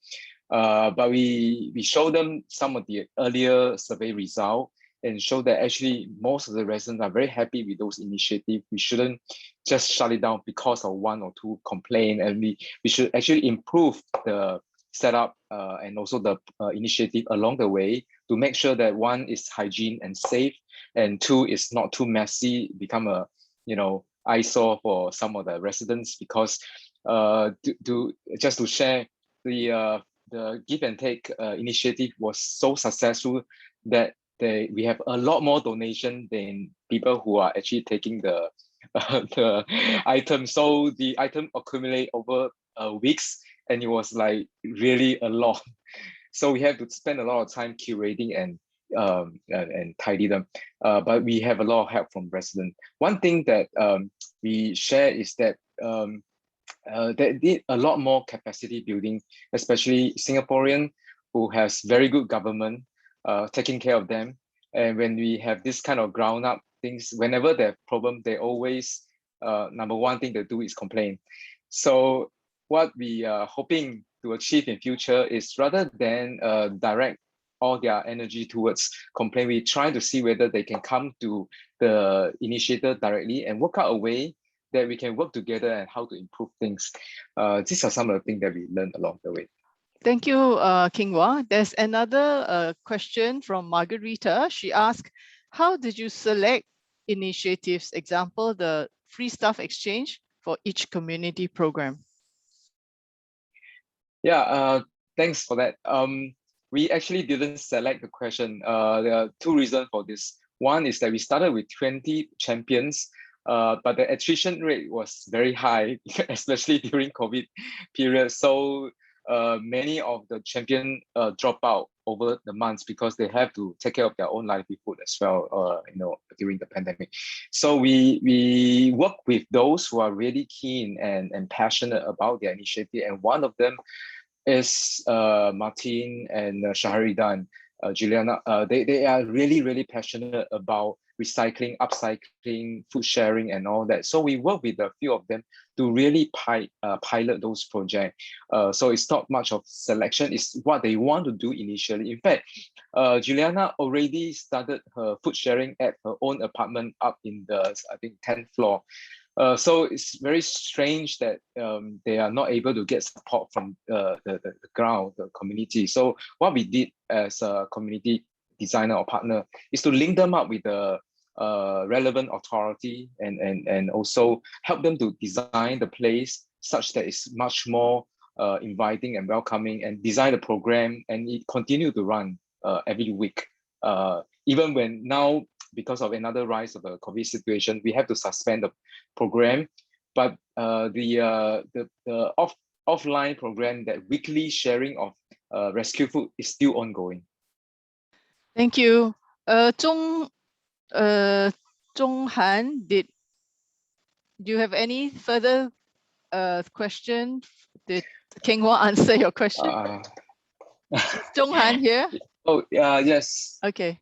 But we show them some of the earlier survey result and show that actually most of the residents are very happy with those initiatives. We shouldn't just shut it down because of 1 or 2 complaints, and we should actually improve the setup and also the initiative along the way to make sure that 1 is hygiene and safe, and 2 is not too messy, become a eyesore for some of the residents. Because just to share, the give and take initiative was so successful that we have a lot more donation than people who are actually taking the item. So the item accumulate over weeks, and it was like really a lot. So we have to spend a lot of time curating and tidy them. But we have a lot of help from residents. One thing that we share is that they did a lot more capacity building, especially Singaporean who has very good government taking care of them. And when we have this kind of ground up things, whenever they have problem, they always number 1 thing they do is complain. So what we are hoping to achieve in future is, rather than direct all their energy towards complaint, we try to see whether they can come to the initiator directly and work out a way that we can work together and how to improve things. These are some of the things that we learned along the way. Thank you, King Hwa. There's another question from Margarita. She asked, how did you select initiatives, example, the free staff exchange for each community program? Yeah, thanks for that. We actually didn't select the question. There are 2 reasons for this. One is that we started with 20 champions, but the attrition rate was very high, especially during COVID period. So many of the champions drop out over the months because they have to take care of their own livelihood as well, during the pandemic. So we work with those who are really keen and passionate about their initiative. And one of them is Martin and Shahridan, Juliana. They are really, really passionate about recycling, upcycling, food sharing, and all that. So we work with a few of them to really pilot those projects. So it's not much of selection, it's what they want to do initially. In fact, Juliana already started her food sharing at her own apartment up in the, I think, 10th floor. So it's very strange that they are not able to get support from the ground, the community. So what we did as a community designer or partner is to link them up with the relevant authority and also help them to design the place such that it's much more inviting and welcoming, and design the program, and it continue to run every week. Even when now, because of another rise of the COVID situation, we have to suspend the program, but the offline program, that weekly sharing of rescue food, is still ongoing. Thank you. Zhong Han, do you have any further question? Did King Hwa answer your question? Is Zhong Han here? Oh, yes. Okay.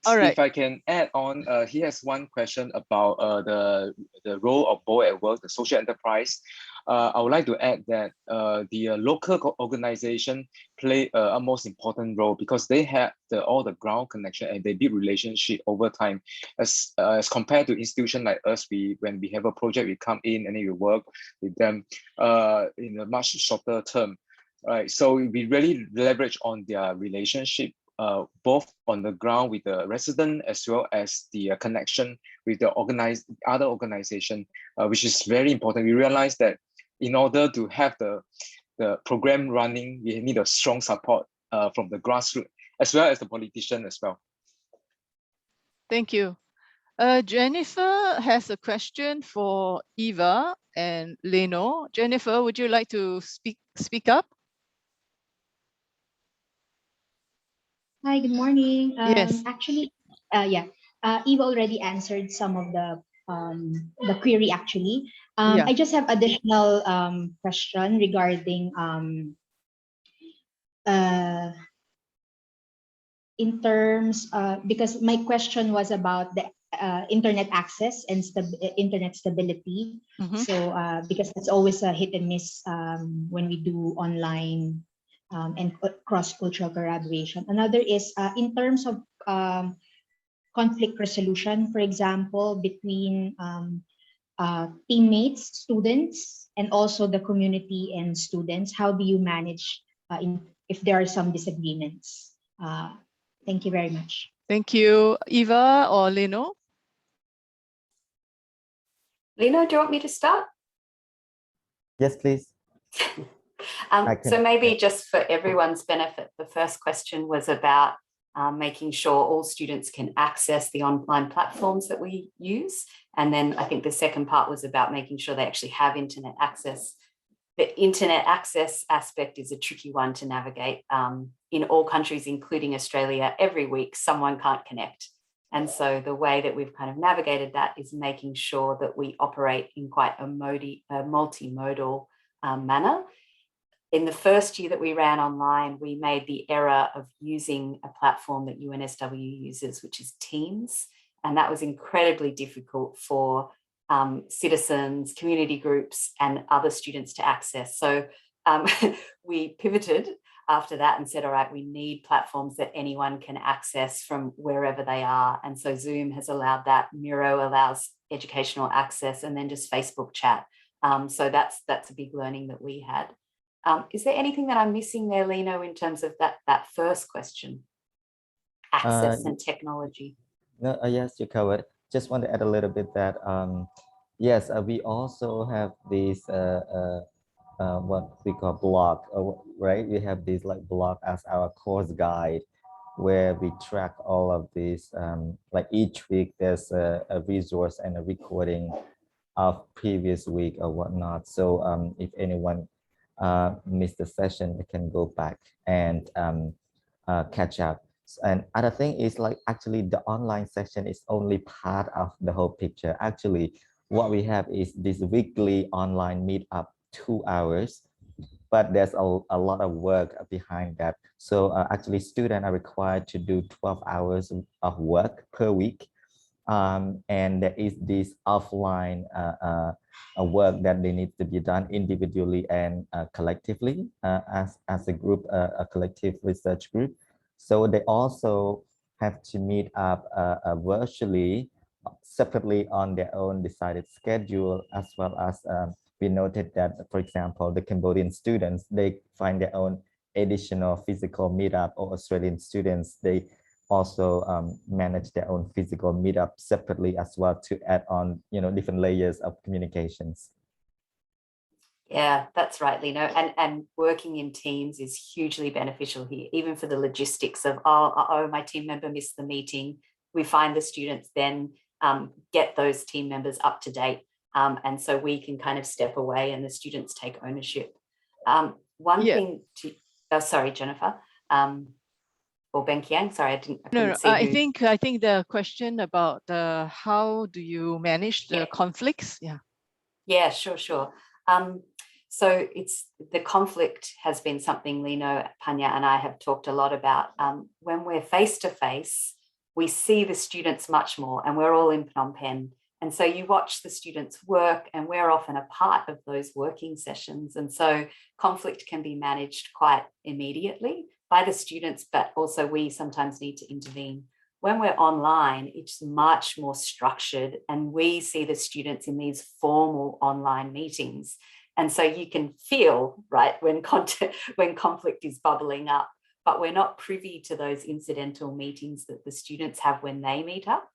All right. If I can add on, he has one question about the role of BO at Work, the social enterprise. I would like to add that the local organization play a most important role, because they have all the ground connection and they build relationship over time, as compared to institution like us. When we have a project, we come in and then we work with them in a much shorter term. Right, so we really leverage on their relationship both on the ground with the resident as well as the connection with the other organization, which is very important. We realize that in order to have the program running, we need a strong support from the grassroots as well as the politician as well. Thank you. Jennifer has a question for Eva and Leno. Jennifer, would you like to speak up? Hi, good morning. Yes. Actually, yeah, Eva already answered some of the query actually. Yeah. I just have additional question regarding in terms because my question was about the internet access and internet stability. So because it's always a hit and miss when we do online and cross-cultural collaboration. Another is in terms of conflict resolution, for example, between teammates, students, and also the community and students. How do you manage if there are some disagreements? Thank you very much. Thank you. Eva or Leno? Leno, do you want me to start? Yes, please. So maybe just for everyone's benefit, the first question was about making sure all students can access the online platforms that we use. And then I think the second part was about making sure they actually have internet access. The internet access aspect is a tricky one to navigate. In all countries, including Australia, every week someone can't connect. And so the way that we've kind of navigated that is making sure that we operate in quite a multimodal manner. In the first year that we ran online, we made the error of using a platform that UNSW uses, which is Teams. And that was incredibly difficult for citizens, community groups, and other students to access. So we pivoted after that and said, all right, we need platforms that anyone can access from wherever they are. And so Zoom has allowed that, Miro allows educational access, and then just Facebook chat. So that's a big learning that we had. Is there anything that I'm missing there, Leno, in terms of that first question? Access and technology. No, yes, you covered. Just want to add a little bit that, yes, we also have these, what we call blog, right? We have these like blog as our course guide, where we track all of these, like each week there's a resource and a recording of previous week or whatnot. So if anyone missed the session, they can go back and catch up. And other thing is like actually the online session is only part of the whole picture. Actually, what we have is this weekly online meetup, 2 hours, but there's a lot of work behind that. So actually students are required to do 12 hours of work per week. And there is this offline work that they need to be done individually and collectively as a group, a collective research group. So they also have to meet up virtually, separately on their own decided schedule, as well as we noted that, for example, the Cambodian students, they find their own additional physical meetup, or Australian students, they also manage their own physical meetup separately as well to add on, different layers of communications. Yeah, that's right, Leno. And working in teams is hugely beneficial here, even for the logistics of, oh, my team member missed the meeting. We find the students then get those team members up to date. And so we can kind of step away and the students take ownership. One thing to, sorry, Jennifer, or Ben Kiang, sorry, I couldn't see who. I think the question about how do you manage the conflicts? Yeah. Yeah, sure. So it's the conflict has been something Leno, Panya, and I have talked a lot about. When we're face to face, we see the students much more, and we're all in Phnom Penh. And so you watch the students work, and we're often a part of those working sessions. And so conflict can be managed quite immediately by the students, but also we sometimes need to intervene. When we're online, it's much more structured, and we see the students in these formal online meetings. And so you can feel, right, when conflict is bubbling up. but we're not privy to those incidental meetings that the students have when they meet up.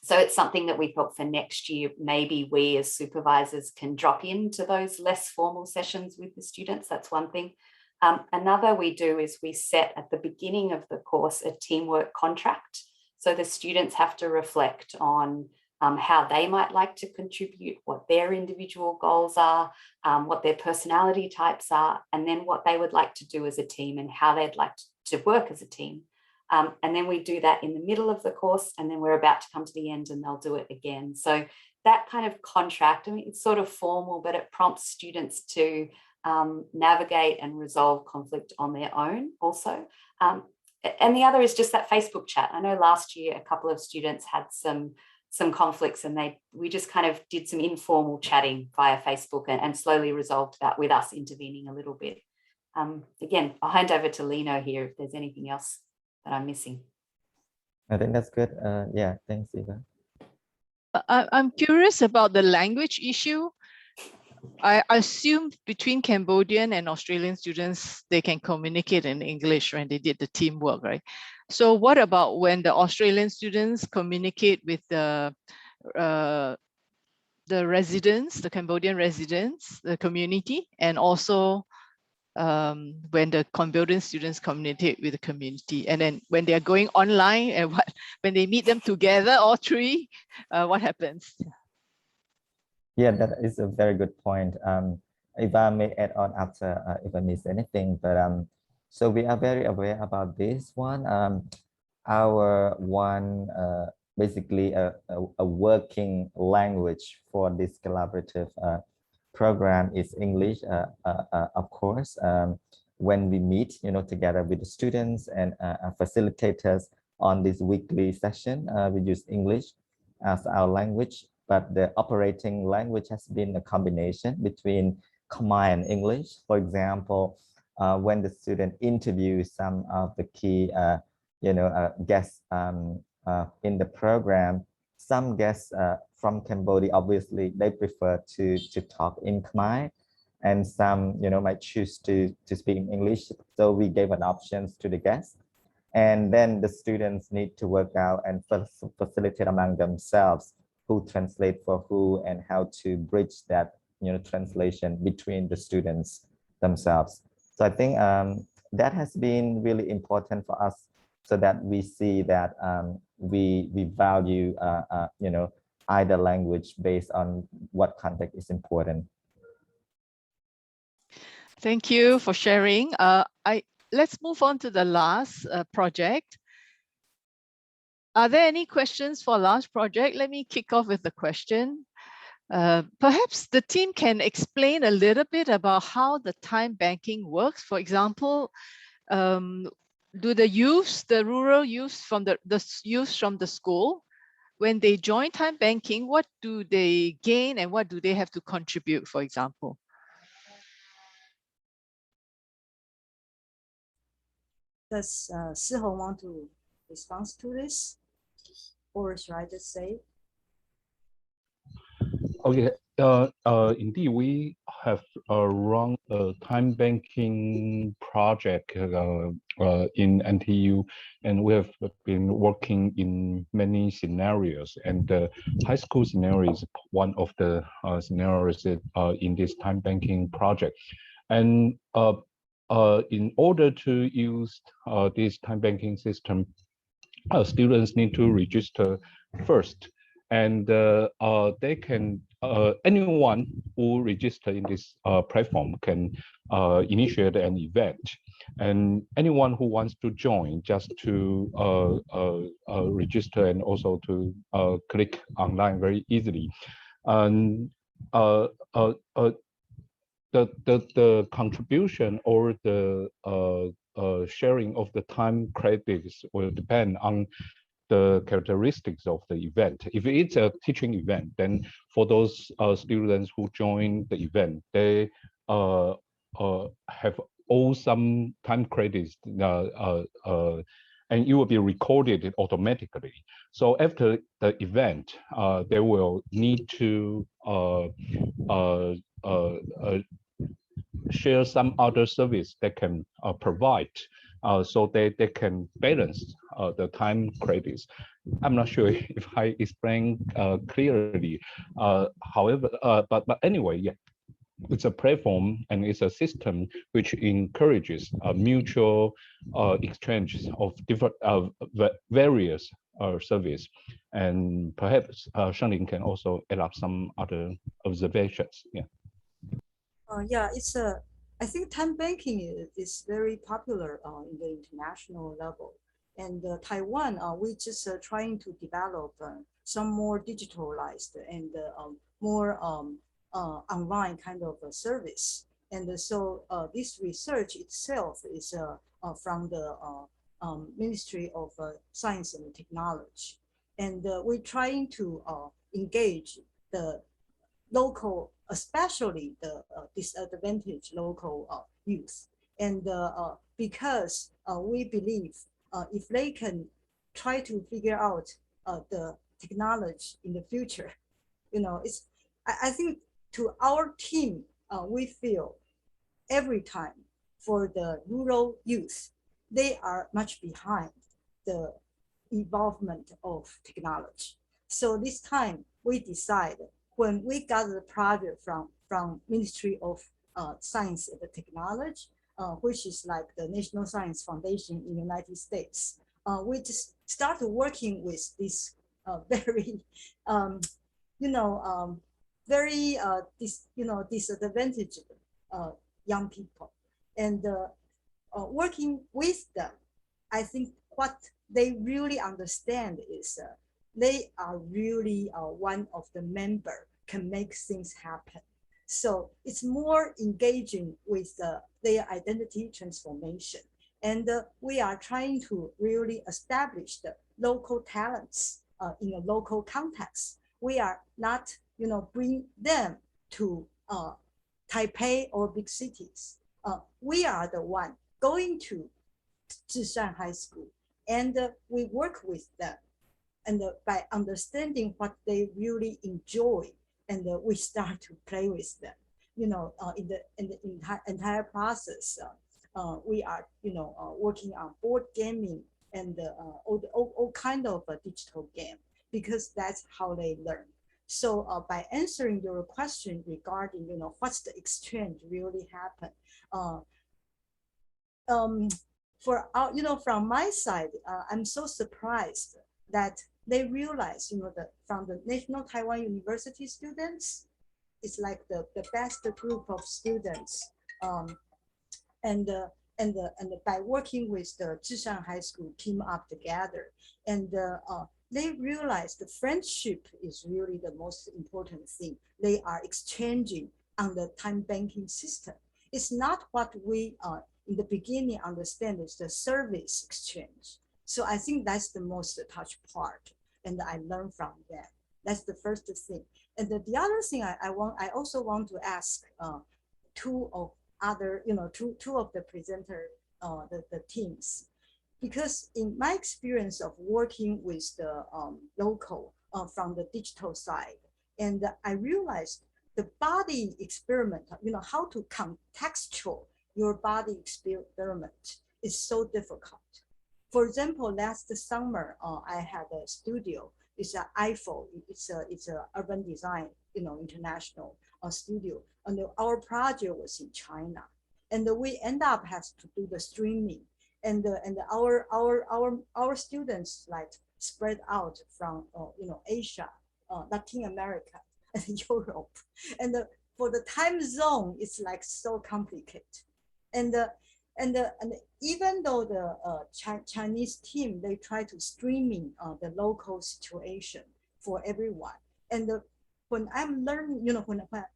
So it's something that we thought for next year, maybe we as supervisors can drop into those less formal sessions with the students. That's one thing. Another we do is we set at the beginning of the course a teamwork contract. So the students have to reflect on how they might like to contribute, what their individual goals are, what their personality types are, and then what they would like to do as a team and how they'd like to work as a team. And then we do that in the middle of the course, and then we're about to come to the end and they'll do it again. So that kind of contract, I mean, it's sort of formal, but it prompts students to navigate and resolve conflict on their own also. And the other is just that Facebook chat. I know last year a couple of students had some conflicts, and we just kind of did some informal chatting via Facebook and slowly resolved that with us intervening a little bit. Again, I'll hand over to Lino here if there's anything else that I'm missing. I think that's good. Yeah, thanks, Eva. I'm curious about the language issue. I assume between Cambodian and Australian students, they can communicate in English when they did the teamwork, right? So what about when the Australian students communicate with the residents, the Cambodian residents, the community, and also when the Cambodian students communicate with the community, and then when they are going online, and when they meet them together, all three, what happens? Yeah, that is a very good point. If I may add on after if I miss anything, but so we are very aware about this one. Our one basically a working language for this collaborative program is English, of course. When we meet, together with the students and facilitators on this weekly session, we use English as our language, but the operating language has been a combination between Khmer and English. For example, when the student interviews some of the key, guests in the program, some guests from Cambodia, obviously, they prefer to talk in Khmer, and some, might choose to speak in English. So we gave an options to the guests, and then the students need to work out and facilitate among themselves who translate for who and how to bridge that, translation between the students themselves. So I think that has been really important for us, so that we see that we value, either language based on what context is important. Thank you for sharing. Let's move on to the last project. Are there any questions for last project? Let me kick off with the question. Perhaps the team can explain a little bit about how the time banking works. For example, do the youths, the rural youths from the youths from the school, when they join time banking, what do they gain and what do they have to contribute, for example? Does Siho want to respond to this? Or should I just say? Okay. Indeed, we have run a time banking project in NTU, and we have been working in many scenarios. And the high school scenario is one of the scenarios in this time banking project. And in order to use this time banking system, students need to register first, and they can anyone who register in this platform can initiate an event, and anyone who wants to join just to register and also to click online very easily. And the contribution or the sharing of the time credits will depend on the characteristics of the event. If it's a teaching event, then for those students who join the event, they have all some time credits, and it will be recorded automatically. So after the event, they will need to share some other service they can provide, so they can balance the time credits. I'm not sure if I explain clearly. However, but anyway, yeah, it's a platform and it's a system which encourages a mutual exchange of different various service. And perhaps Shanling can also add up some other observations. Yeah. Yeah, it's a. I think time banking is very popular in the international level. And Taiwan, we just trying to develop some more digitalized and more online kind of service. And so this research itself is from the Ministry of Science and Technology. And we're trying to engage the local, especially the disadvantaged local youth. And because we believe if they can try to figure out the technology in the future, it's, I think to our team, we feel every time for the rural youth, they are much behind the involvement of technology. So this time we decided, when we got the project from Ministry of Science and Technology, which is like the National Science Foundation in the United States, we just started working with this very, very disadvantaged young people, and working with them. I think what they really understand is they are really one of the member can make things happen. So it's more engaging with their identity transformation. And we are trying to really establish the local talents in a local context. We are not, bring them to Taipei or big cities. We are the one going to Zhishan High School, and we work with them. And by understanding what they really enjoy, and we start to play with them, in the entire process. We are, working on board gaming and all kind of digital game, because that's how they learn. So by answering your question regarding, what's the exchange really happen, for our, from my side, I'm so surprised that they realize, from the National Taiwan University students, it's like the best group of students, and by working with the Zhishan High School team up together, and they realize the friendship is really the most important thing. They are exchanging on the time banking system. It's not what we in the beginning understand is the service exchange. So I think that's the most touch part, and I learned from them. That's the first thing. And the other thing I also want to ask two of the presenter, the teams, because in my experience of working with the local from the digital side, and I realized the body experiment, how to contextual your body experiment is so difficult. For example, last summer, I had a studio. It's an IFO. It's a urban design, international studio. And our project was in China, and we end up has to do the streaming, and our students like spread out from Asia, Latin America, and Europe, and for the time zone, it's like so complicated, and even though the Chinese team, they try to streaming the local situation for everyone, and when I'm learning,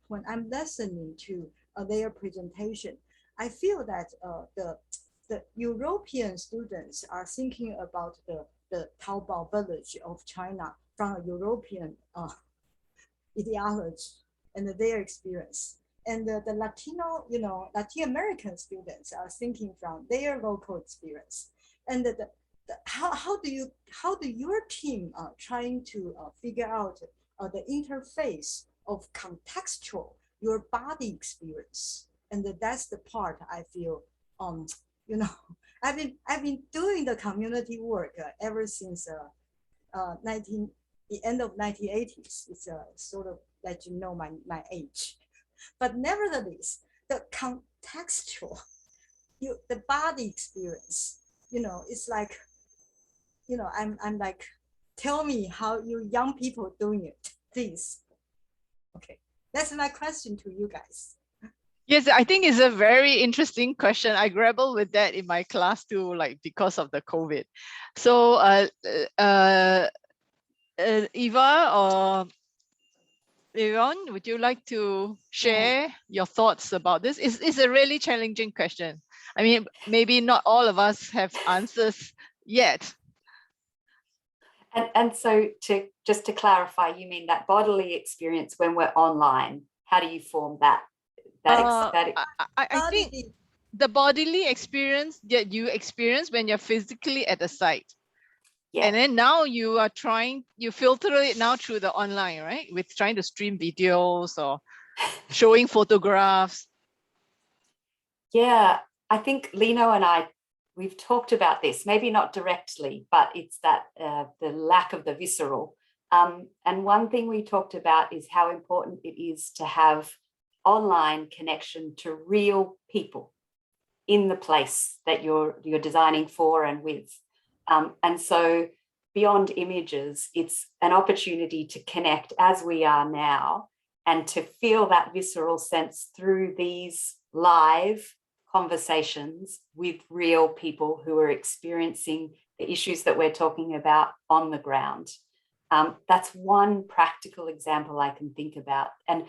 when I'm listening to their presentation, I feel that the European students are thinking about the Taobao village of China from a European ideology and their experience. And the Latino, Latin American students are thinking from their local experience. And how do your team trying to figure out the interface of contextual your body experience And that's the part I feel, you know, I've been doing the community work ever since the end of 1980s. It's sort of let you know my age. But nevertheless, the contextual, the body experience, you know, it's like, you know, I'm like, tell me how you young people doing it, please. Okay, that's my question to you guys. Yes, I think it's a very interesting question. I grapple with that in my class too, like because of the COVID. So Eva or Leon, would you like to share your thoughts about this? It's a really challenging question. I mean, maybe not all of us have answers yet. And so just to clarify, you mean that bodily experience when we're online? How do you form that? I think the bodily experience that you experience when you're physically at the site. Yeah. And then now you are you filter it now through the online, right? With trying to stream videos or showing photographs. Yeah, I think Lino and I, we've talked about this, maybe not directly, but it's that the lack of the visceral. And one thing we talked about is how important it is to have online connection to real people in the place that you're designing for and with. And so beyond images, it's an opportunity to connect as we are now and to feel that visceral sense through these live conversations with real people who are experiencing the issues that we're talking about on the ground. That's one practical example I can think about. And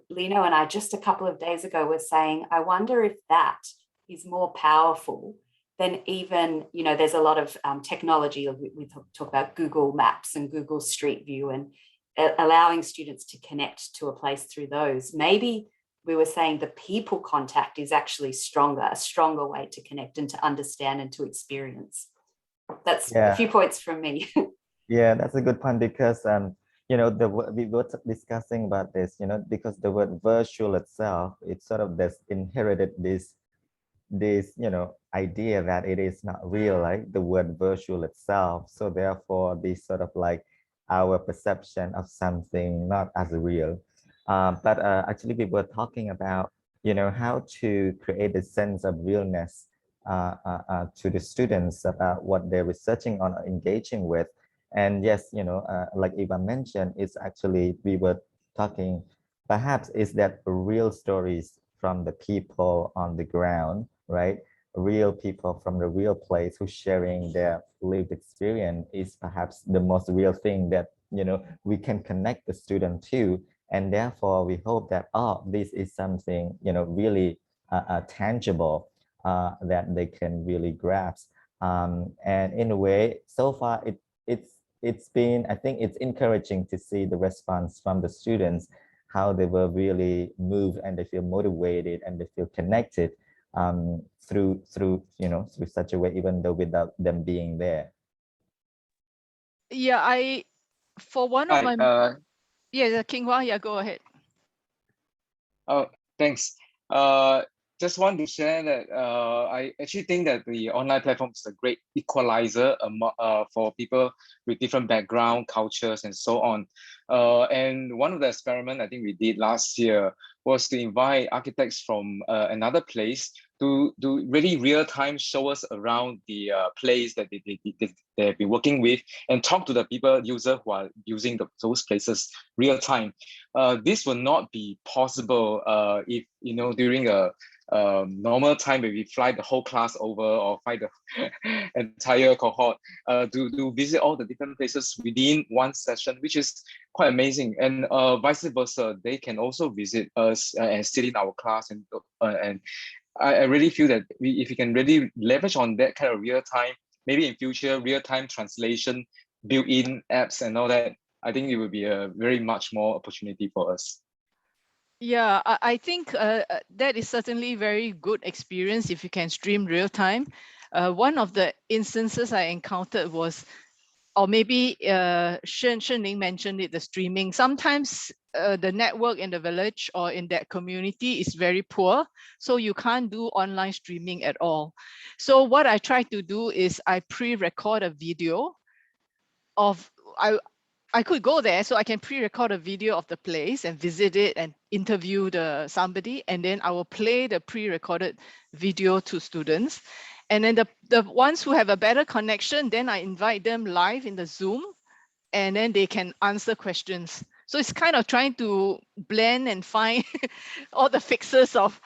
Lino and I just a couple of days ago were saying, I wonder if that is more powerful than even, you know, there's a lot of technology. We talk about Google Maps and Google Street View and allowing students to connect to a place through those. Maybe we were saying the people contact is actually a stronger way to connect and to understand and to experience. That's a few points from me. Yeah, that's a good point because, you know, we were discussing about this, you know, because the word virtual itself, it sort of inherited this, you know, idea that it is not real, like the word virtual itself. So therefore, this sort of like our perception of something not as real. But actually, we were talking about, you know, how to create a sense of realness to the students about what they're researching on or engaging with. And yes, you know, like Eva mentioned, it's actually, we were talking, perhaps is that real stories from the people on the ground, right? Real people from the real place who's sharing their lived experience is perhaps the most real thing that, you know, we can connect the student to. And therefore, we hope that, oh, this is something, you know, really tangible that they can really grasp. And in a way, so far, it's been, I think it's encouraging to see the response from the students, how they were really moved and they feel motivated and they feel connected through you know, through such a way, even though without them being there. Yeah, for one of my yeah, King Hua, yeah, go ahead. Oh, thanks. Just want to share that I actually think that the online platform is a great equalizer for people with different background, cultures, and so on. And one of the experiments I think we did last year was to invite architects from another place to do really real-time show us around the place that they've been working with and talk to the users who are using those places real-time. This will not be possible if, you know, during a normal time when we fly the whole class over or fly the entire cohort to visit all the different places within one session, which is quite amazing. And vice versa, they can also visit us and sit in our class. And I really feel that if we can really leverage on that kind of real time, maybe in future, real-time translation, built-in apps and all that, I think it will be a very much more opportunity for us. Yeah, I think that is certainly very good experience if you can stream real time. One of the instances I encountered was, or maybe Shen Ling mentioned it, the streaming. Sometimes the network in the village or in that community is very poor, so you can't do online streaming at all. So what I try to do is I pre-record a video of, I could go there, so I can pre-record a video of the place and visit it and interview somebody, and then I will play the pre-recorded video to students. And then the ones who have a better connection, then I invite them live in the Zoom, and then they can answer questions. So it's kind of trying to blend and find all the fixes of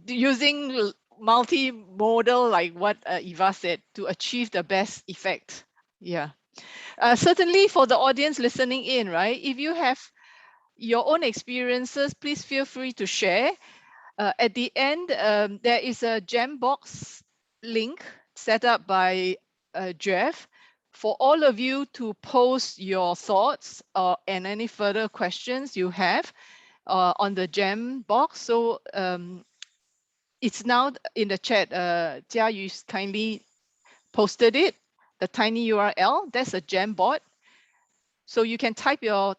using multimodal, like what Eva said, to achieve the best effect. Yeah. Certainly for the audience listening in, right? If you have your own experiences, please feel free to share. At the end, there is a Jambox link set up by Jeff for all of you to post your thoughts and any further questions you have on the Jambox. So it's now in the chat. Jia, you kindly posted it, the tiny URL. That's a Jamboard. So you can type your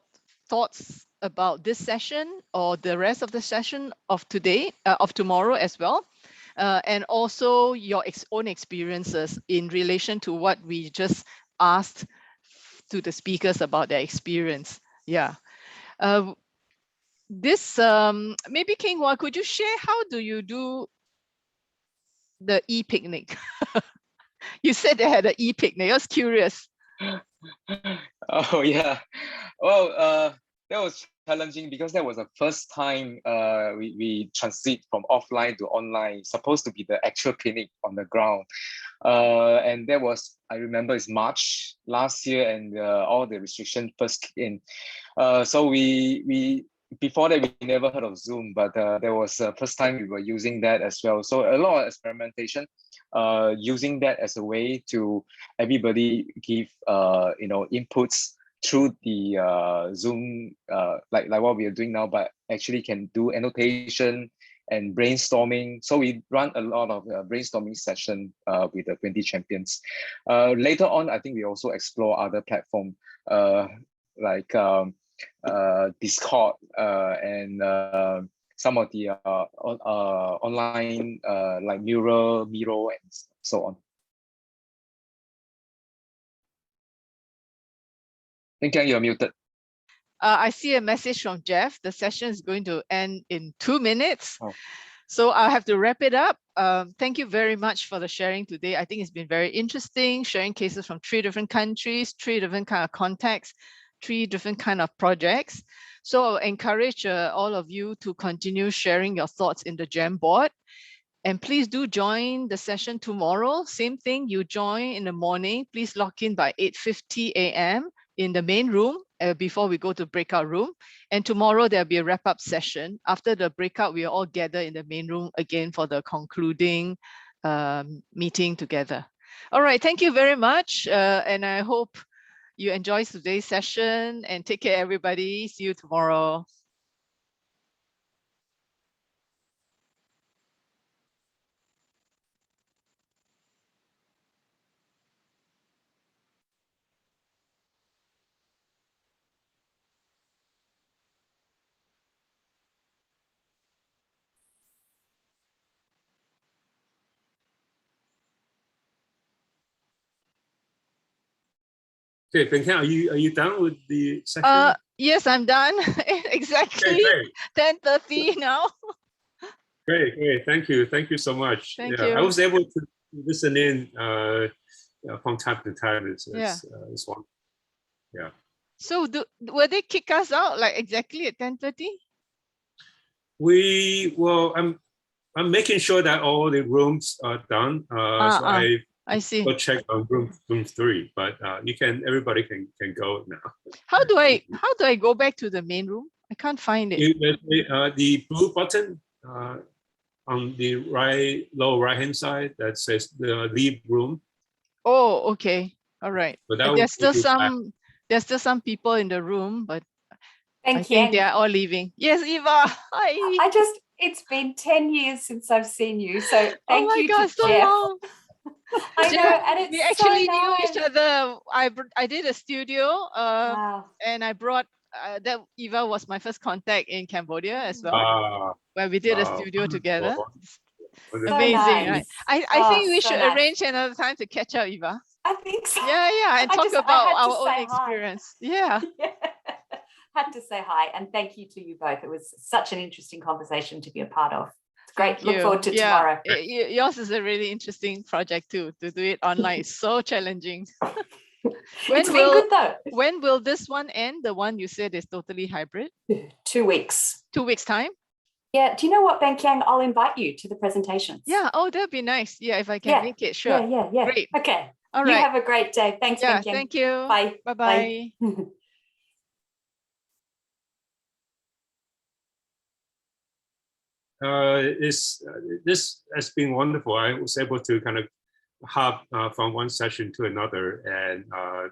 thoughts about this session or the rest of the session of today, of tomorrow as well. And also your own experiences in relation to what we just asked to the speakers about their experience. Yeah. This, maybe King Hua, could you share how do you do the e-picnic? You said they had an e-picnic. I was curious. Oh yeah, well, that was challenging because that was the first time we transit from offline to online. It's supposed to be the actual picnic on the ground, and that was, I remember, it's March last year, and all the restrictions first kicked in. So we before that we never heard of Zoom, but there was the first time we were using that as well. So a lot of experimentation, using that as a way to everybody give inputs through the Zoom, like what we are doing now, but actually can do annotation and brainstorming. So we run a lot of brainstorming session with the 20 champions. Later on, I think we also explore other platforms like Discord and some of the online like Miro, and so on. Thank you, you're muted. I see a message from Jeff. The session is going to end in 2 minutes. Oh. So I'll have to wrap it up. Thank you very much for the sharing today. I think it's been very interesting, sharing cases from 3 different countries, 3 different kind of contexts, 3 different kind of projects. So I'll encourage all of you to continue sharing your thoughts in the Jamboard. And please do join the session tomorrow. Same thing, you join in the morning. Please log in by 8:50 a.m. in the main room before we go to breakout room. And tomorrow there'll be a wrap-up session. After the breakout, we all gather in the main room again for the concluding meeting together. All right, thank you very much. And I hope you enjoy today's session, and take care, everybody. See you tomorrow. Okay, Bengken, are you done with the section? Yes, I'm done. Exactly. Okay, 10:30 now. Great. Thank you so much. Thank you. you. I was able to listen in from time to time. It's one. Yeah. So will they kick us out like exactly at 10:30? I'm making sure that all the rooms are done. So I see. Go check on room 3, but everybody can go now. How do I go back to the main room? I can't find it. The blue button on the lower right hand side that says the leave room. Oh, okay. All right. But there's still some people in the room, but I Thank think you. they are all leaving. Yes, Eva. Hi. It's been 10 years since I've seen you. So thank you God, to so Jeff. long. I know, and it's we actually so knew nice. each other. I did a studio, Wow. and I brought that Eva was my first contact in Cambodia as well, where we did a studio together. Amazing, right? I think we should arrange another time to catch up, Eva. I think so. Yeah, and talk about our own experience. Yeah. Had to say hi and thank you to you both. It was such an interesting conversation to be a part of. It's great. Look forward to tomorrow. Yours is a really interesting project too. To do it online is so challenging. When will this one end? The one you said is totally hybrid? 2 weeks. 2 weeks time? Yeah. Do you know what, Ben Kiang? I'll invite you to the presentations. Yeah. Oh, that'd be nice. Yeah, if I can make it. Sure. Yeah. Great. Okay. All right. You have a great day. Thanks, Ben Kiang. Thank you. Bye. Bye-bye. This has been wonderful. I was able to kind of hop from one session to another, and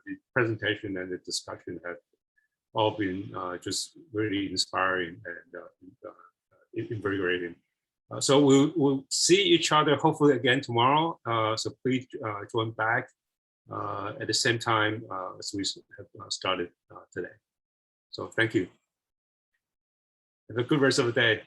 the presentation and the discussion have all been just really inspiring and invigorating. So we'll see each other hopefully again tomorrow. So please join back at the same time as we have started today. So thank you. Have a good rest of the day.